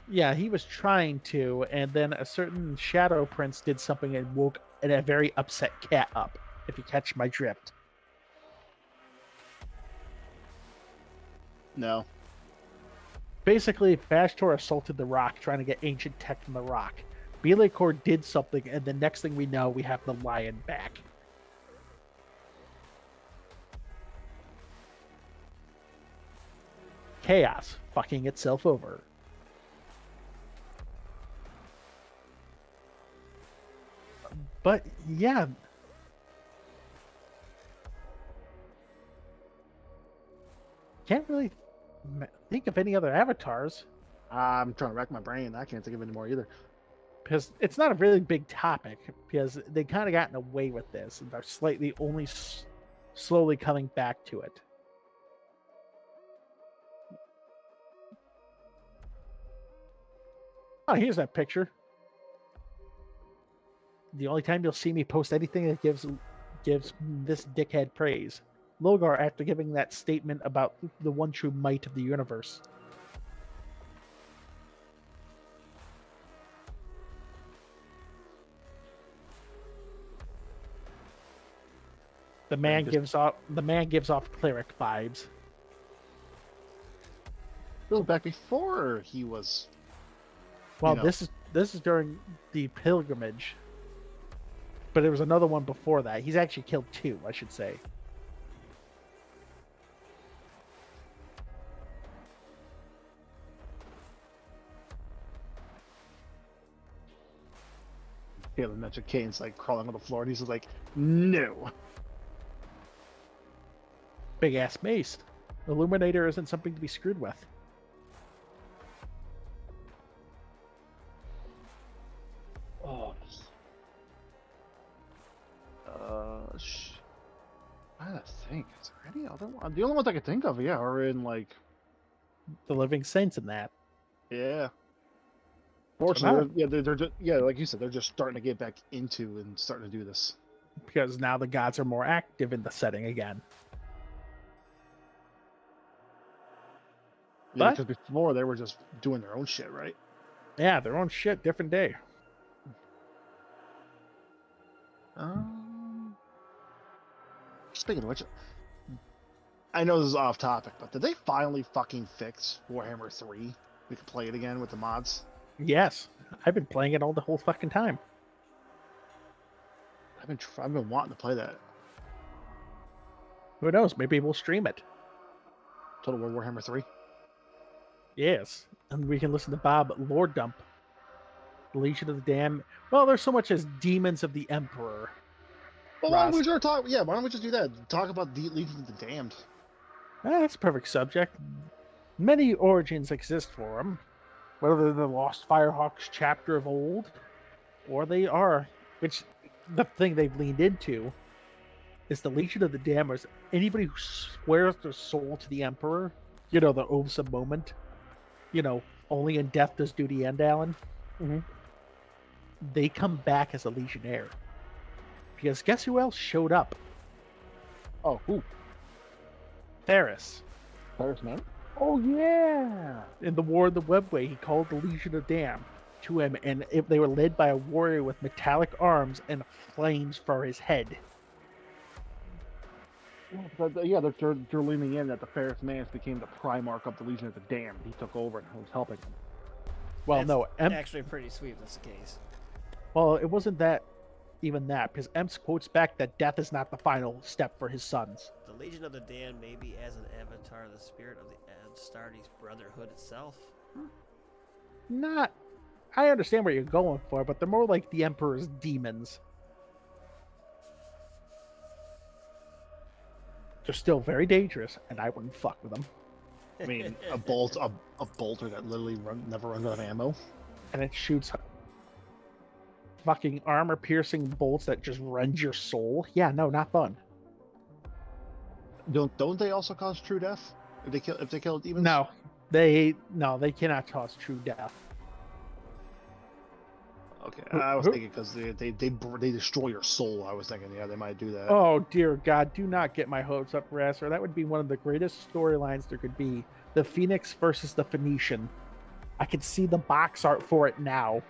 Yeah, he was trying to, and then a certain Shadow Prince did something and woke a very upset cat up, if you catch my drift. No. Basically, Vashtor assaulted the rock, trying to get ancient tech from the rock. Be'lakor did something, and the next thing we know, we have the lion back. Chaos fucking itself over. But yeah, can't really think of any other avatars I'm trying to rack my brain. I can't think of any more either. because it's not a really big topic because they kind of gotten away with this and are slightly only slowly coming back to it. Oh, here's that picture. The only time you'll see me post anything that gives this dickhead praise. Logar after giving that statement about the one true might of the universe. The man gives off cleric vibes. This was back before he was. Well, know. this is during the pilgrimage. But there was another one before that. He's actually killed two, I should say. Yeah, the Metric Kane's like crawling on the floor, and he's just like, no. Big ass mace. Illuminator isn't something to be screwed with. Oh. I gotta think. Is there any other one? The only ones I could think of, yeah, are in like, The Living Saints in that. yeah. now- Fortunately, they're just, yeah, like you said, they're just starting to get back into and starting to do this. Because now the gods are more active in the setting again. Yeah, But- because before they were just doing their own shit, right? Yeah, their own shit, different day. Speaking of which, I know this is off topic, but did they finally fucking fix Warhammer 3? We could play it again with the mods. Yes, I've been playing it all the whole fucking time. I've been wanting to play that. Who knows? Maybe we'll stream it. Total War Warhammer 3. Yes, and we can listen to Bob Lord Dump, the Legion of the Damned. Well, there's so much as Demons of the Emperor. Well, why don't Ross. we just talk? Yeah, why don't we just do that? Talk about the Legion of the Damned. That's a perfect subject. Many origins exist for them, whether they're the Lost Firehawks chapter of old, or they are, which the thing they've leaned into is the Legion of the Damned. Anybody who swears their soul to the Emperor, you know, the oaths of moment, you know, only in death does duty end, Alan. They come back as a Legionnaire. Because guess who else showed up? Oh, who? Theris. Paris Man? Oh yeah! In the War of the Webway, he called the Legion of Damned to him, and they were led by a warrior with metallic arms and flames for his head. Yeah, they're leaning in that the Ferris Mance became the Primarch of the Legion of the Damned. He took over and was helping them. Well, That's no, actually pretty sweet if that's the case. well, it wasn't even that, because Emps quotes back that death is not the final step for his sons. The Legion of the Damned may be as an avatar of the spirit of the Astartes Brotherhood itself. Not, I understand what you're going for, but they're more like the Emperor's demons. They're still very dangerous, and I wouldn't fuck with them. I mean, a bolter that literally never runs out of ammo. And it shoots fucking armor-piercing bolts that just rend your soul. Yeah, no, not fun. Don't they also cause true death if they kill demons? No, They cannot cause true death. Okay, I was thinking because they destroy your soul. I was thinking, yeah, they might do that. Oh dear God, do not get my hopes up, Rasser. That would be one of the greatest storylines there could be. The Phoenix versus the Phoenician. I can see the box art for it now.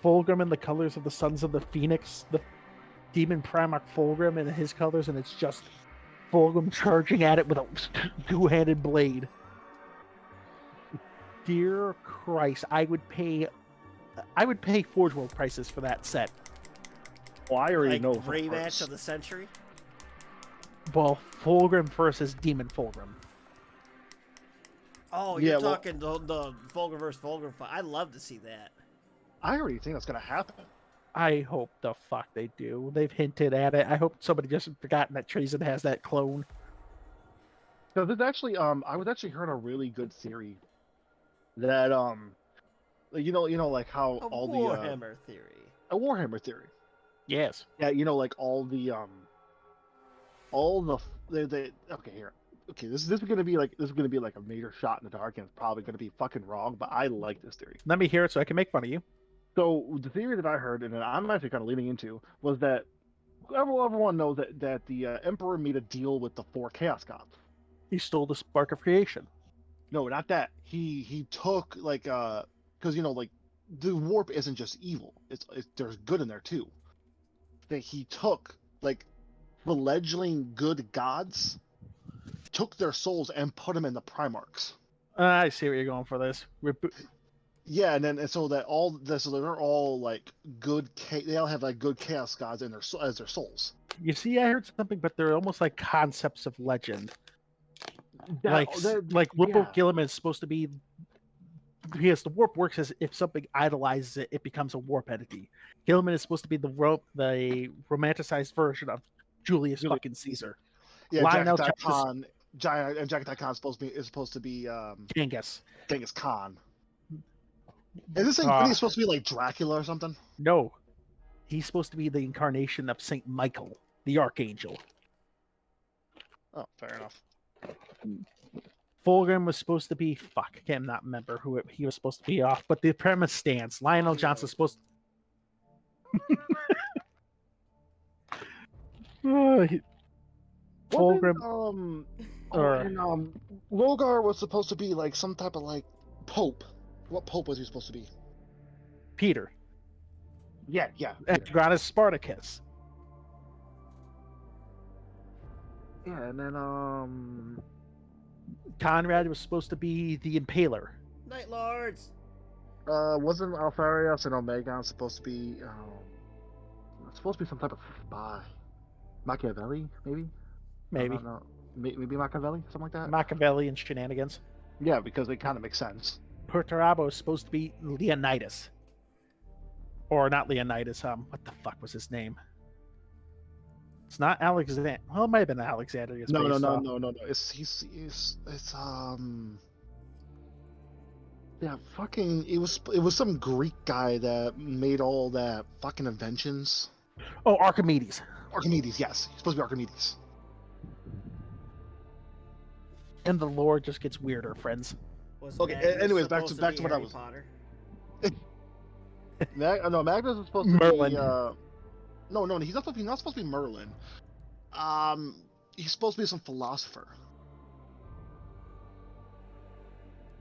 Fulgrim in the colors of the Sons of the Phoenix, the Demon Primarch Fulgrim in his colors, and it's just Fulgrim charging at it with a two-handed blade. Dear Christ, I would pay Forge World prices for that set. Well, I already Like know. rematch of the century. Well, Fulgrim versus Demon Fulgrim. Oh, you're talking the Fulgrim versus Fulgrim fight. I'd love to see that. I already think that's gonna happen. I hope the fuck they do. They've hinted at it. I hope somebody just forgotten that Treason has that clone. So there's actually I was actually heard a really good theory that you know like how A all Warhammer theory. a Warhammer theory. Yes. Yeah, you know, like all the okay, here. Okay, this is gonna be like a major shot in the dark, and it's probably gonna be fucking wrong, but I like this theory. Let me hear it so I can make fun of you. So the theory that I heard, and that I'm actually kind of leaning into, was that everyone knows that the Emperor made a deal with the 4 Chaos Gods. He stole the spark of creation. No, not that. He took like because you know like the warp isn't just evil. It's there's good in there too. That he took like fledgling good gods, took their souls and put them in the Primarchs. I see where you're going for this. Yeah, and so that so they're all like good. They all have like good chaos gods in as their souls. You see, I heard something, but they're almost like concepts of legend. Like Whipple Gilliman is supposed to be. Yes, the warp works as if something idolizes it, it becomes a warp entity. Gilliman is supposed to be the romanticized version of Julius fucking Caesar. Yeah, Lionel Jagatai Khan. Jagatai Khan is supposed to be Genghis Khan. Is this thing really supposed to be like Dracula or something? No, he's supposed to be the incarnation of Saint Michael, the Archangel. Oh, fair enough. Fulgrim was supposed to be I cannot remember who he was supposed to be off, but the premise stands. Lionel Johnson's supposed Fulgrim Logar was supposed to be like some type of like pope. What pope was he supposed to be? Peter. Yeah. Antigonus Spartacus. Yeah, and then Conrad was supposed to be the Impaler. Night Lords. Wasn't Alfarius and Omegon supposed to be some type of spy? Machiavelli, maybe? Maybe. No. Maybe Machiavelli, something like that. Machiavelli and shenanigans. Yeah, because it kind of makes sense. Perturabo is supposed to be Leonidas. Or not Leonidas, what the fuck was his name? It's not Alexander. Well, it might have been Alexander. No. It's yeah, fucking. It was some Greek guy that made all that fucking inventions. Oh, Archimedes. Archimedes, yes, he's supposed to be Archimedes. And the lore just gets weirder, friends. Okay. Anyways, back to what I was. Magnus is supposed to Merlin. be. No, he's not supposed to be Merlin. He's supposed to be some philosopher.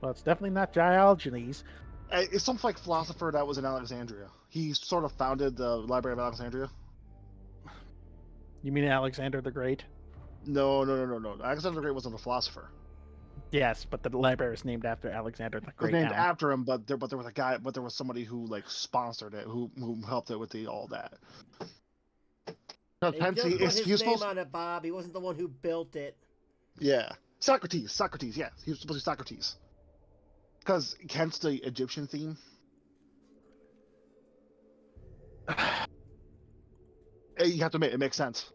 Well, it's definitely not Diogenes. It's some like philosopher that was in Alexandria. He sort of founded the Library of Alexandria. You mean Alexander the Great? No. Alexander the Great wasn't a philosopher. Yes, but the library is named after Alexander the Great. It was named after him, but there was a guy, but there was somebody who like sponsored it, who helped it with all that. He just put his name on it, Bob. He wasn't the one who built it. Yeah, Socrates. Yeah, he was supposed to be Socrates. Because hence the Egyptian theme. You have to admit, it makes sense.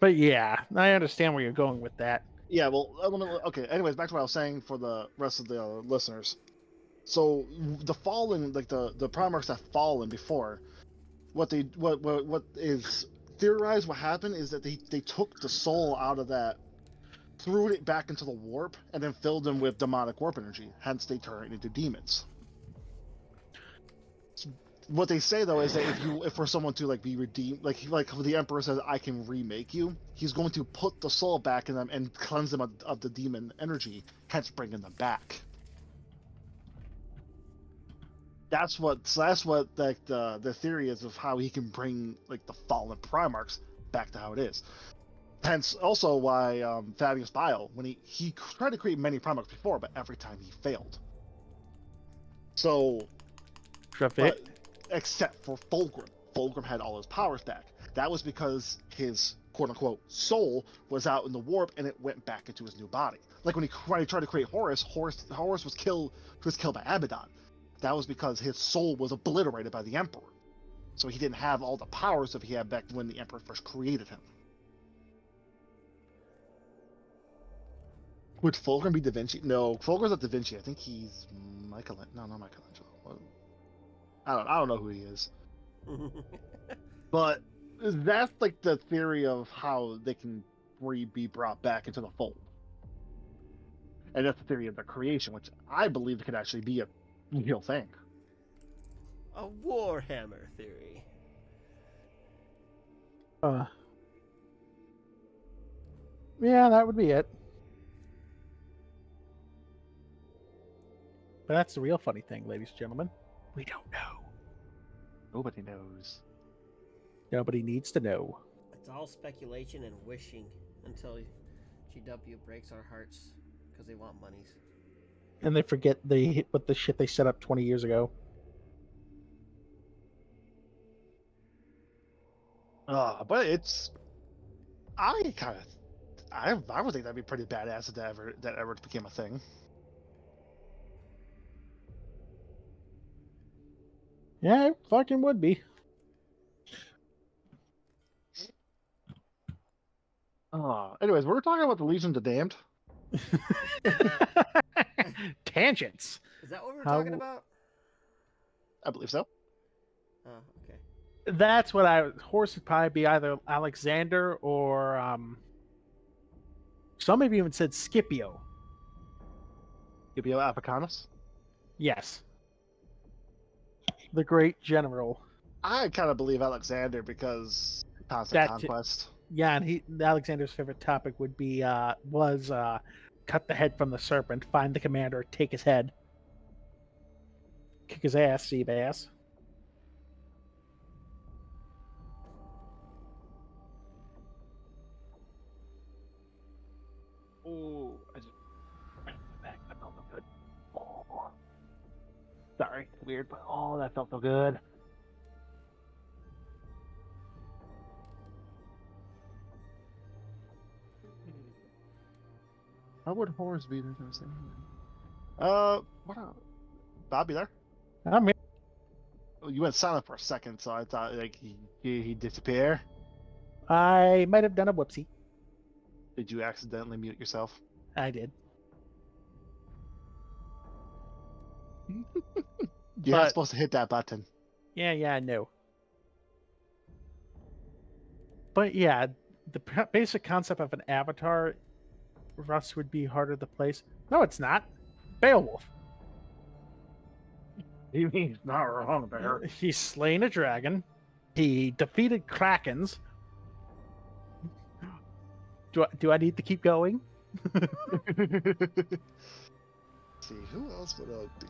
But yeah, I understand where you're going with that. Yeah, well, okay. Anyways, back to what I was saying for the rest of the listeners. So the fallen, like the Primarchs that fallen before, what is theorized what happened is that they took the soul out of that threw it back into the warp and then filled them with demonic warp energy. Hence, they turn into demons. What they say though is that if for someone to like be redeemed, like the Emperor says, I can remake you. He's going to put the soul back in them and cleanse them of the demon energy, hence bringing them back. That's what like the theory is of how he can bring like the fallen Primarchs back to how it is. Hence also why Fabius Bile, when he tried to create many Primarchs before, but every time he failed. So, except for Fulgrim. Fulgrim had all his powers back. That was because his quote-unquote soul was out in the warp and it went back into his new body. Like when he tried to create Horus was killed by Abaddon. That was because his soul was obliterated by the Emperor. So he didn't have all the powers that he had back when the Emperor first created him. Would Fulgrim be Da Vinci? No, Fulgrim's not Da Vinci. I think he's Michelangelo. No, not Michelangelo. I don't know who he is. But that's like the theory of how they can be brought back into the fold. And that's the theory of the creation, which I believe could actually be a real thing. A Warhammer theory. Yeah, that would be it. But that's the real funny thing, ladies and gentlemen. We don't know. Nobody knows. Nobody needs to know. It's all speculation and wishing until GW breaks our hearts because they want monies. And they forget what the shit they set up 20 years ago. But it's... I would think that'd be pretty badass if that ever became a thing. Yeah, it fucking would be. Anyways, we're talking about the Legion of the Damned. Tangents. Is that what we're talking about? I believe so. Oh, okay. That's what Horse would probably be either Alexander or some have even said Scipio. Scipio Africanus? Yes. The great general. I kind of believe Alexander because constant conquest. Yeah, and Alexander's favorite topic would be cut the head from the serpent, find the commander, take his head, kick his ass, sea bass. Oh, I just back. That felt so good. Oh. Sorry, weird, but that felt so good. How would Horus be there? What? Bob, you there? I'm here. Oh, you went silent for a second, so I thought like he disappear. I might have done a whoopsie. Did you accidentally mute yourself? I did. You're not supposed to hit that button. Yeah, I know. But yeah, the basic concept of an avatar, Russ, would be harder to place. No, it's not. Beowulf. You mean he's not wrong there. He's slain a dragon. He defeated krakens. Do I need to keep going? See, who else would be?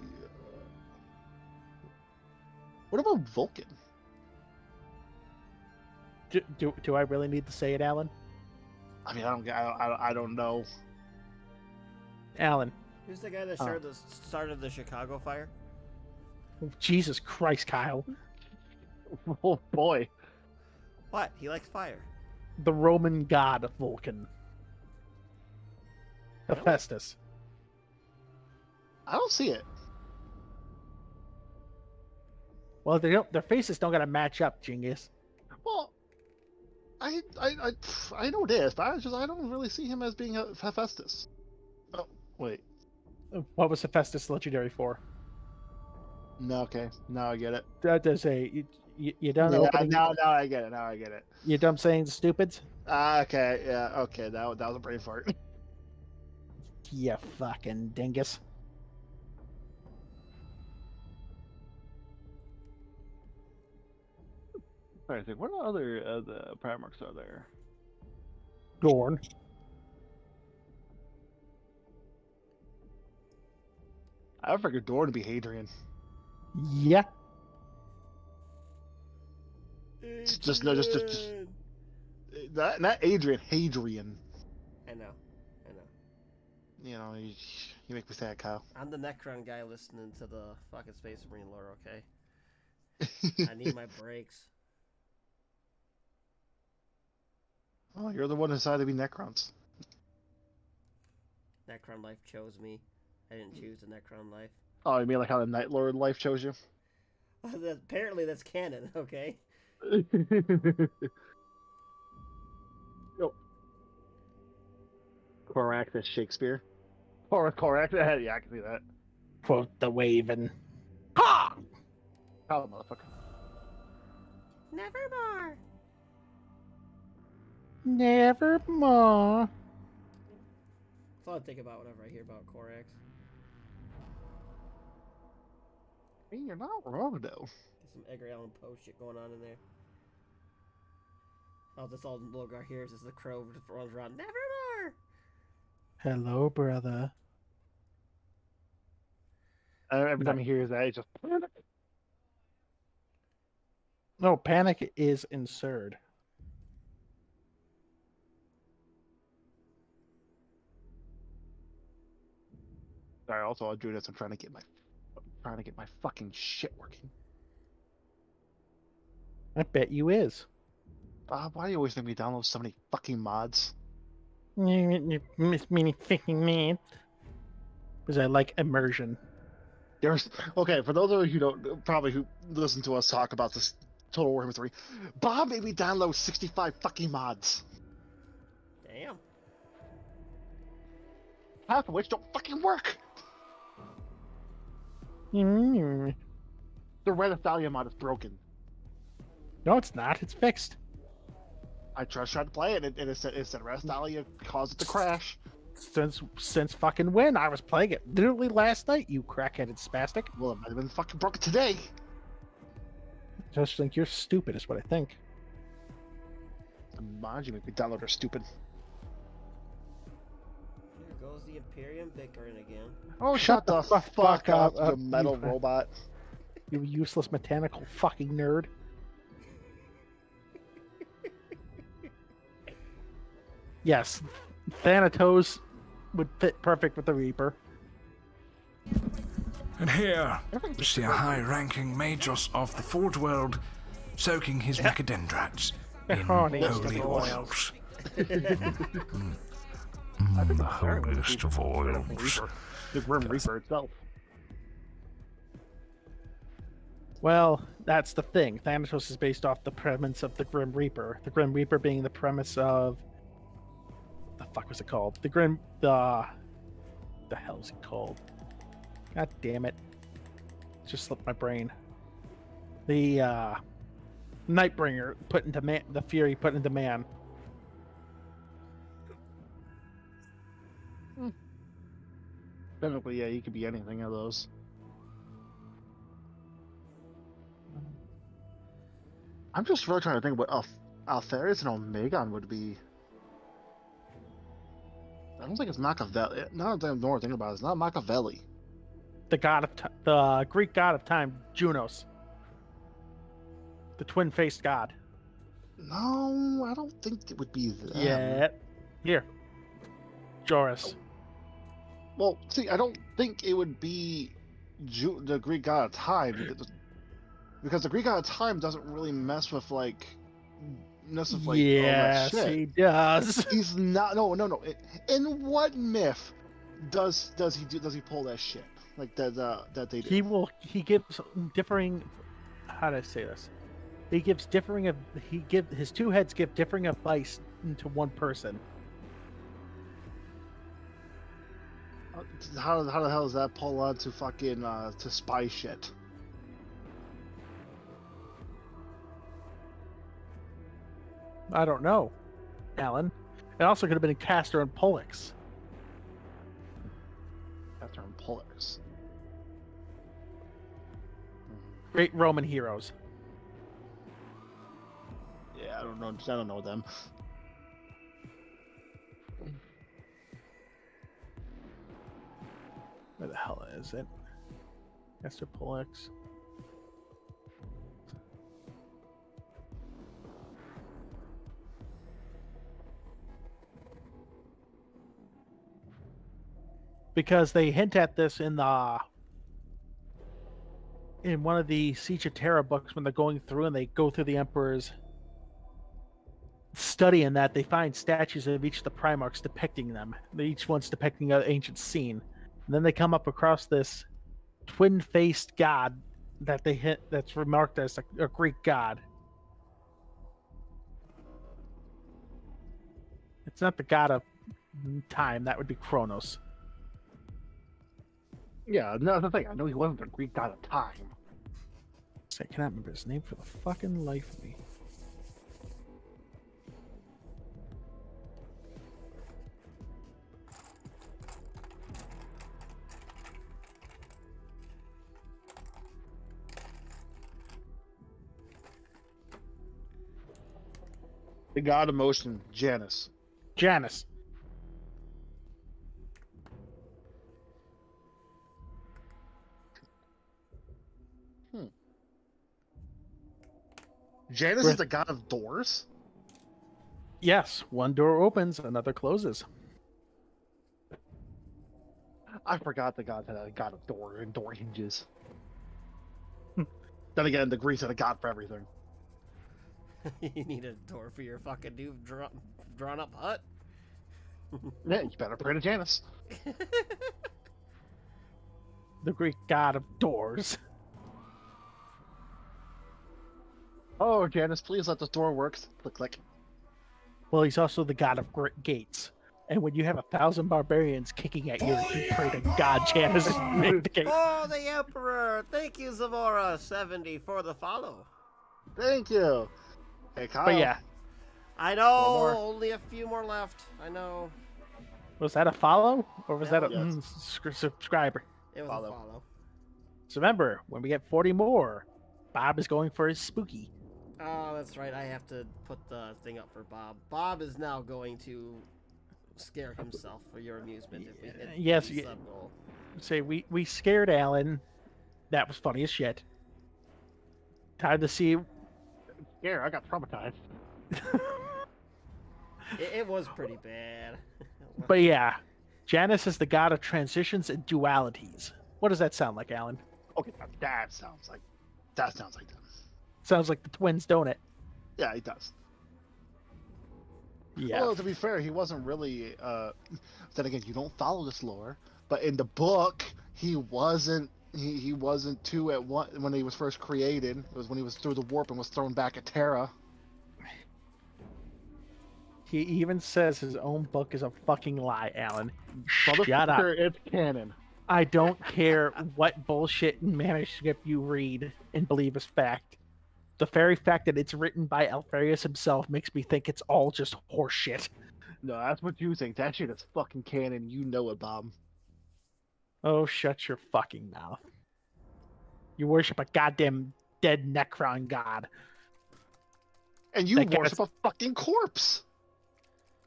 What about Vulcan? Do I really need to say it, Alan? I mean, I don't know. Alan. Who's the guy that started the Chicago fire? Oh, Jesus Christ, Kyle. Oh boy. What? He likes fire. The Roman god of Vulcan. Hephaestus. I don't see it. Well, their faces don't gotta match up, Genghis. Well, I know this, but I don't really see him as being a Hephaestus. Oh, wait. What was Hephaestus legendary for? No, okay. Now I get it. That does you done opening... Now I get it. Now I get it. You done saying stupids? Okay, yeah, okay. That was a brain fart. You fucking dingus. I think what other the Primarchs are there? Dorn. I figured Dorn to be Hadrian. Yeah. Just not Adrian, Hadrian. I know. You know, you make me sad, Kyle. I'm the Necron guy listening to the fucking Space Marine lore, okay? I need my breaks. Oh, you're the one who decided to be Necrons. Necron life chose me. I didn't choose the Necron life. Oh, you mean like how the Night Lord life chose you? Apparently that's canon, okay? Yep. Korak, that's Shakespeare. Korak, yeah, I can see that. Quote the Waven. Ha! Kyle, motherfucker. Nevermore. Nevermore. That's all I think about whenever I hear about Korax. I mean, you're not wrong, though. There's some Edgar Allan Poe shit going on in there. Oh, that's all Logar hears is the crow runs around. Nevermore! Hello, brother. Every time he hears that, he just... No, panic is insurd. Sorry, also I'll do this. I'm trying to get my fucking shit working. I bet you is. Bob, why do you always make me download so many fucking mods? You miss me fucking me. Because I like immersion. There's okay, for those of you who don't probably who listen to us talk about this Total Warhammer 3, Bob made me download 65 fucking mods. Damn. Half of which don't fucking work. Mm. The Red Thalia mod is broken. No, it's not. It's fixed. I tried to play it, and it said Red Thalia caused it to crash. Since fucking when? I was playing it literally last night, you crackheaded spastic. Well, it might have been fucking broken today. Just think you're stupid is what I think. The mods you make me download are stupid. Here goes the Imperium bickering again. Oh, shut the fuck up, you metal robot. You useless mechanical fucking nerd. Yes, Thanatos would fit perfect with the Reaper. And here we see a high-ranking Magos of the Forge World soaking his Mechadendrats in holy oils. The holiest of oils. The Grim Reaper itself. Well, that's the thing. Thanatos is based off the premise of the Grim Reaper. The Grim Reaper being the premise of... the fuck was it called? The hell is it called? God damn it. Just slipped my brain. The Nightbringer put into man, the Fury put into man. Technically, yeah, he could be anything of those. I'm just really trying to think what Altharius and Omegon would be. I don't think it's Machiavelli. Now that I'm more thinking about it, it's not Machiavelli. The Greek god of time, Junos. The twin-faced god. No, I don't think it would be them. Yeah. Here. Joris. Well, see, I don't think it would be the Greek god of time because the Greek god of time doesn't really mess with like all that shit. He does. He's not. No. In what myth does he pull that shit like that they do? He gives differing. How do I say this? His two heads give differing advice to one person. How the hell does that pull on to fucking to spy shit? I don't know, Alan. It also could have been Castor and Pollux. Pollux. Great Roman heroes. Yeah, I don't know them. Where the hell is it? Castor Pollux. Because they hint at this in one of the Siege of Terra books when they're going through and they go through the Emperor's study, in that they find statues of each of the Primarchs depicting them. Each one's depicting an ancient scene. And then they come up across this twin-faced god that they hit that's remarked as a Greek god. It's not the god of time, that would be Kronos. Yeah, no, that's the thing. I know he wasn't the Greek god of time. I cannot remember his name for the fucking life of me. The god of motion, Janus. Janus. Janus is the god of doors? Yes, one door opens, another closes. I forgot the god had a god of door and door hinges. Then again, the Greeks had a god for everything. You need a door for your fucking new drawn up hut? Yeah, you better pray to Janus. The Greek god of doors. Oh, Janus, please let this door work. Click, click. Well, he's also the god of gates. And when you have 1,000 barbarians kicking at you, you pray to God Janus to make the gate. Oh, the Emperor! Thank you, Zamora70, for the follow. Thank you. Hey, Kyle. But yeah. I know, only a few more left. I know. Was that a follow? Or was that a Yes. subscriber? It was a follow. So remember, when we get 40 more, Bob is going for his spooky. Oh, that's right. I have to put the thing up for Bob. Bob is now going to scare himself for your amusement if we hit Yes, the sub goal. Say we scared Alan. That was funny as shit. Time to see. Yeah, I got traumatized. It was pretty bad. But yeah, Janus is the god of transitions and dualities. What does that sound like, Alan? Okay, now that sounds like them. Sounds like the twins, don't it? Yeah, he does. Yeah. Well, to be fair, he wasn't really. Then again, you don't follow this lore, but in the book, he wasn't. He wasn't two at one when he was first created. It was when he was through the warp and was thrown back at Terra. He even says his own book is a fucking lie, Alan. Shut up. It's canon. I don't care what bullshit manuscript you read and believe is fact. The very fact that it's written by Alfarius himself makes me think it's all just horseshit. No, that's what you think. That shit is fucking canon. You know it, Bob. Oh, shut your fucking mouth. You worship a goddamn dead Necron god. And you worship a fucking corpse.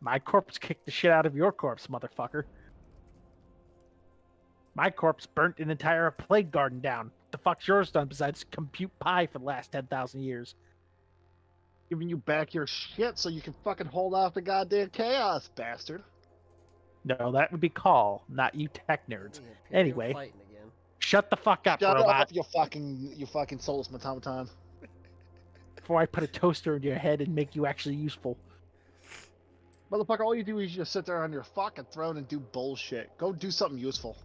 My corpse kicked the shit out of your corpse, motherfucker. My corpse burnt an entire plague garden down. What the fuck's yours done besides compute pi for the last 10,000 years? Giving you back your shit so you can fucking hold off the goddamn chaos, bastard. No, that would be Call, not you tech nerds. Yeah, anyway, fighting again. shut the fuck up, Shut robot. up, you fucking soulless automaton. Before I put a toaster in your head and make you actually useful. Motherfucker, all you do is just sit there on your fucking throne and do bullshit. Go do something useful.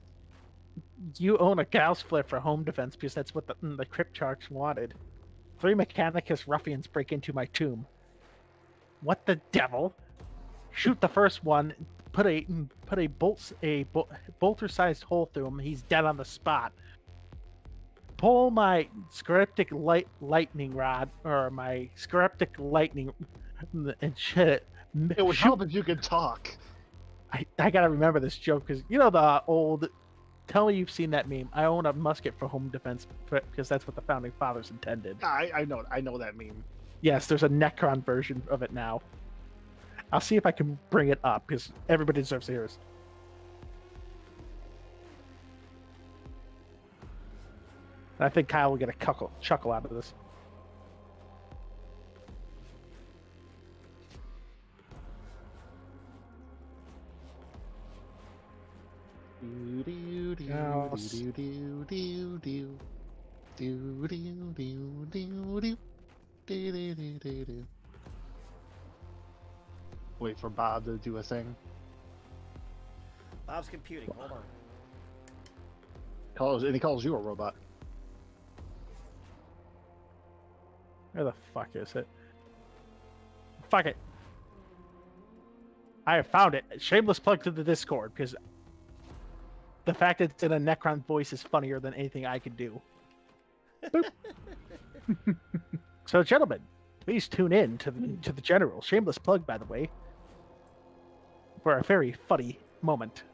You own a Gauss flip for home defense because that's what the Crypt Sharks wanted. 3 Mechanicus ruffians break into my tomb. What the devil? Shoot the first one. Put a bolter-sized hole through him. He's dead on the spot. Pull my Scareptic lightning rod or my Scareptic lightning and shit. It would help if you could talk. I gotta remember this joke because you know the old tell me you've seen that meme. I own a musket for home defense because that's what the founding fathers intended. I know that meme. Yes, there's a Necron version of it now. I'll see if I can bring it up because everybody deserves to hear it. I think Kyle will get a chuckle out of this. Wait for Bob to do a thing. Bob's computing. Hold on. And he calls you a robot. Where the fuck is it? Fuck it. I have found it. Shameless plug to the Discord because the fact that it's in a Necron voice is funnier than anything I could do. Boop. So, gentlemen, please tune in to the General. Shameless plug, by the way, for a very funny moment.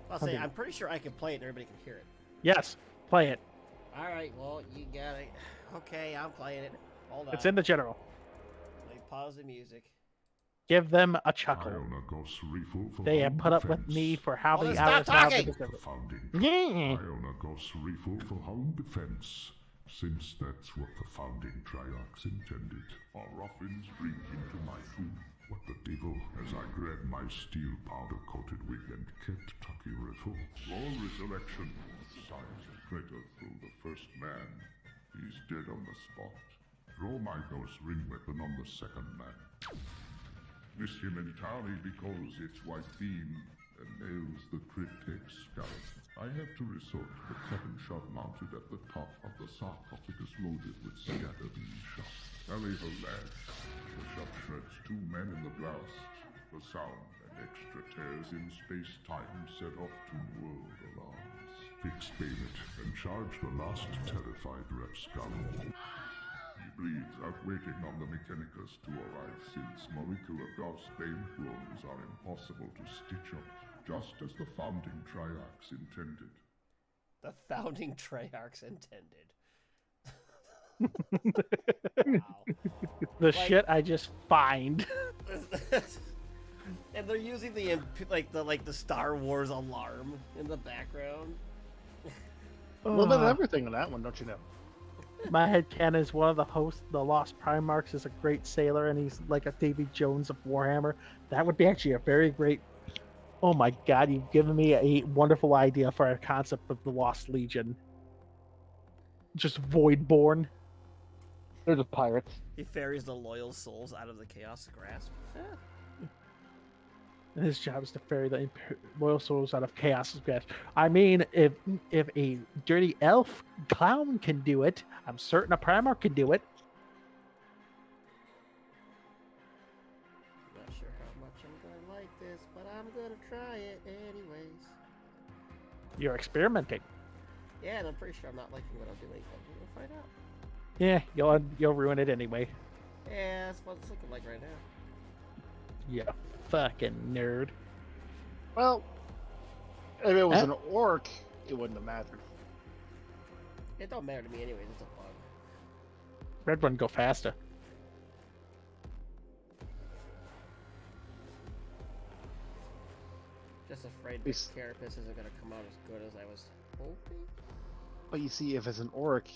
I'll say, I'm pretty sure I can play it and everybody can hear it. Yes, play it. All right, well, you got it. Okay, I'm playing it. Hold on. It's in the General. Let me pause the music. Give them a chuckle. I own a ghost rifle for They have home put up with defense. me for how many stop hours now? talking! The founding. Yeah. I own a ghost rifle for home defense, since that's what the founding triarchs intended. Our Ruffins breathe into my tomb. What the devil, as I grabbed my steel powder-coated wig and kept Tucky rifle. Roll resurrection. Signs of Kratos through the first man. He's dead on the spot. Throw my ghost ring weapon on the second man. Miss him entirely because its white beam and nails the cryptic skeleton. I have to resort to the second shot mounted at the top of the sarcophagus loaded with scattering shots. Belly the lad. The shot shreds 2 men in the blast. The sound and extra tears in space-time set off 2 world alarms. Fix Bayonet and charge the last terrified rapscallion. He bleeds out waiting on the Mechanicus to arrive since molecular Gauss-Bane wounds are impossible to stitch up, just as the founding triarchs intended. The founding triarchs intended. The shit I just find. And they're using the Star Wars alarm in the background. A little bit of everything in that one, don't you know? My headcanon is one of the hosts, the Lost Primarchs, is a great sailor, and he's like a Davy Jones of Warhammer. That would be actually a very great. Oh my god, you've given me a wonderful idea for a concept of the Lost Legion. Just Voidborn. They're just pirates. He ferries the loyal souls out of the chaos grasp. And his job is to ferry the loyal souls out of Chaos's grasp. I mean, if a dirty elf clown can do it, I'm certain a Primarch can do it. Not sure how much I'm gonna like this, but I'm gonna try it anyways. You're experimenting. Yeah, and I'm pretty sure I'm not liking what I'm doing, but we'll find out. Yeah, you'll ruin it anyway. Yeah, that's what it's looking like right now. You fucking nerd. Well, if it was an orc, it wouldn't have mattered. It don't matter to me anyways, it's a bug. Red one go faster. Just afraid the Carapace isn't gonna come out as good as I was hoping. But you see, if it's an orc,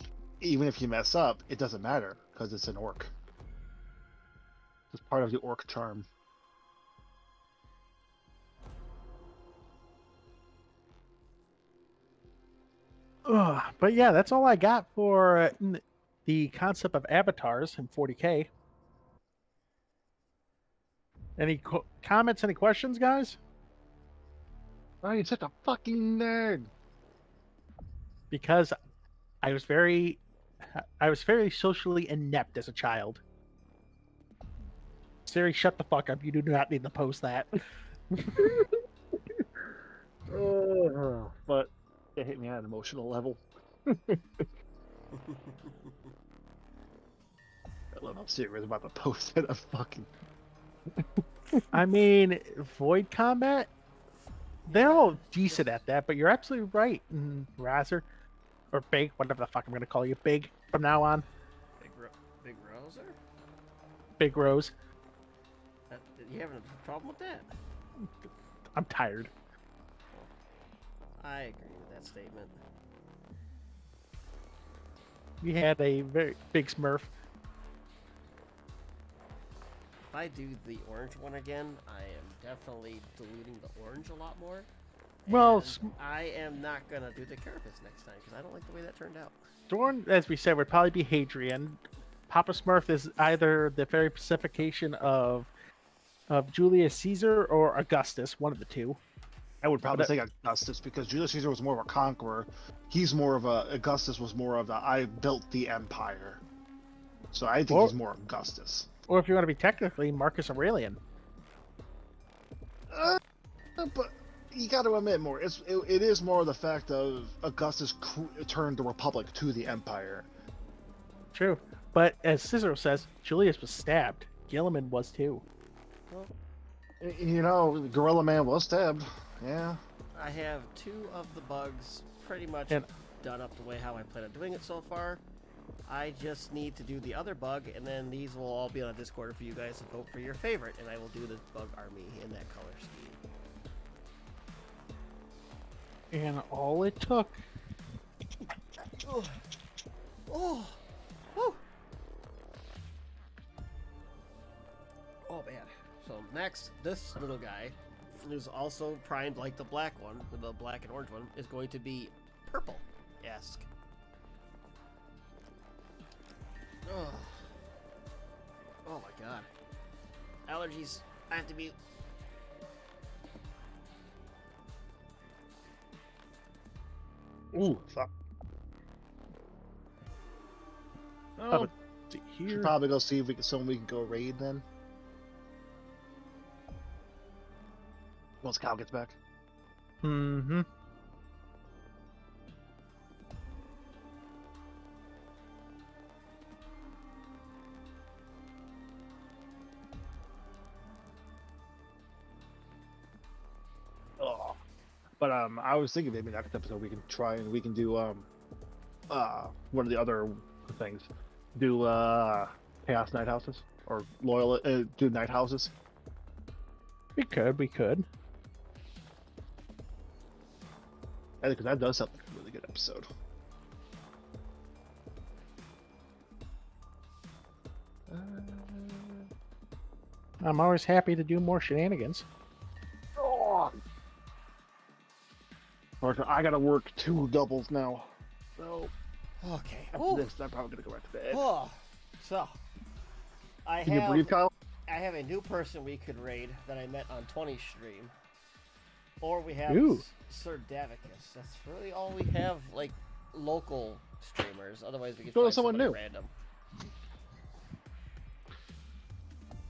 even if you mess up, it doesn't matter, because it's an orc. It's part of the orc charm. But yeah, that's all I got for the concept of avatars in 40K. Any comments, any questions, guys? Oh, you're such a fucking nerd. Because I was very socially inept as a child. Siri, shut the fuck up. You do not need to post that. But it hit me on an emotional level. I love how Siri was about to post it. I fucking I mean, Void Combat, they're all decent at that, but you're absolutely right, Razzer. Or Big, whatever the fuck I'm going to call you. Big, from now on. Big Roser? Big Rose. You having a problem with that? I'm tired. I agree with that statement. You had a very big Smurf. If I do the orange one again, I am definitely diluting the orange a lot more. Well, And I am not going to do the Carapace next time because I don't like the way that turned out. Dorn, as we said, would probably be Hadrian. Papa Smurf is either the very personification of Julius Caesar or Augustus, one of the two. I would probably say Augustus because Julius Caesar was more of a conqueror. He's more of a Augustus was more of the I built the empire. So I think he's more Augustus. Or if you want to be technically, Marcus Aurelian. But you got to admit more. It is more of the fact of Augustus turned the Republic to the Empire. True, but as Cicero says, Julius was stabbed. Gilliman was too. Well, you know, Gorilla Man was stabbed. Yeah. I have 2 of the bugs pretty much done up the way how I plan on doing it so far. I just need to do the other bug, and then these will all be on a Discord for you guys to vote for your favorite, and I will do the bug army in that color scheme. And all it took. Oh, oh, whew. Oh man. So next, this little guy, who's also primed like the black one, the black and orange one, is going to be purple-esque. Oh. Oh my god. Allergies. I have to be. Ooh, fuck. Oh, here. Should probably go see if we can go raid then. Once Kyle gets back. Mm-hmm. Oh. But I was thinking maybe next episode we can try and we can do one of the other things. Do Chaos Night Houses or Loyal do Night Houses. We could. I think that does sound like a really good episode. I'm always happy to do more shenanigans. Oh. I gotta work 2 doubles now. So Okay. after this, I'm probably gonna go back to bed. Oh. So I Can you breathe, Kyle? I have a new person we could raid that I met on 20 stream. Or we have Sir Davicus. That's really all we have, like, local streamers. Otherwise, we could Go to find someone somebody new. random.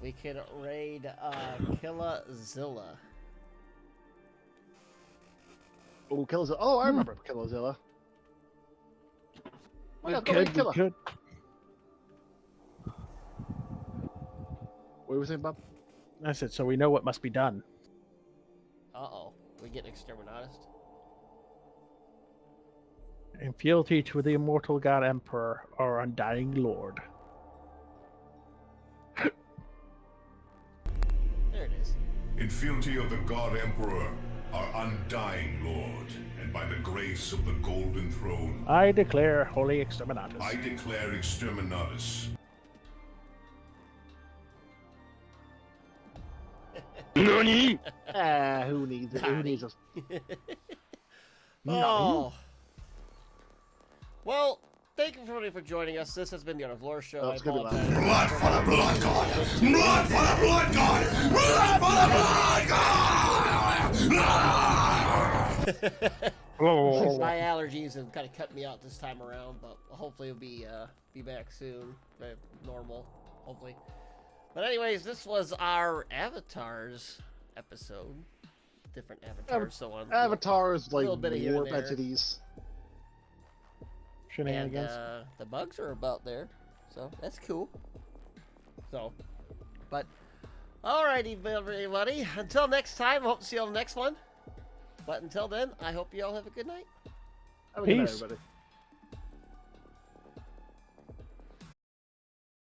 We can raid Killazilla. Oh, Killazilla. Oh, I remember Killazilla. We could. What were you saying, Bob? I said, so we know what must be done. Uh-oh. We get Exterminatus? In fealty to the immortal god emperor, our undying lord. There it is. In fealty of the God Emperor, our undying Lord, and by the grace of the Golden Throne, I declare holy exterminatus. I declare Exterminatus. Nani? Who needs it? Who needs us? Oh. Well, thank you everybody for joining us. This has been the Art of Lore Show. It's gonna be apologize. Blood for the Blood God! Blood for the Blood God! Blood for the Blood God! My allergies have kind of cut me out this time around, but hopefully we'll be back soon. Normal, hopefully. But anyways, this was our avatars episode. Different avatars, so on. Avatars, like little bit of here and warp there. entities. Shenanigans. And, the bugs are about there, so that's cool. So, but Alrighty, everybody. Until next time, hope to see you on the next one. But until then, I hope you all have a good night. Have a good night, Peace. everybody.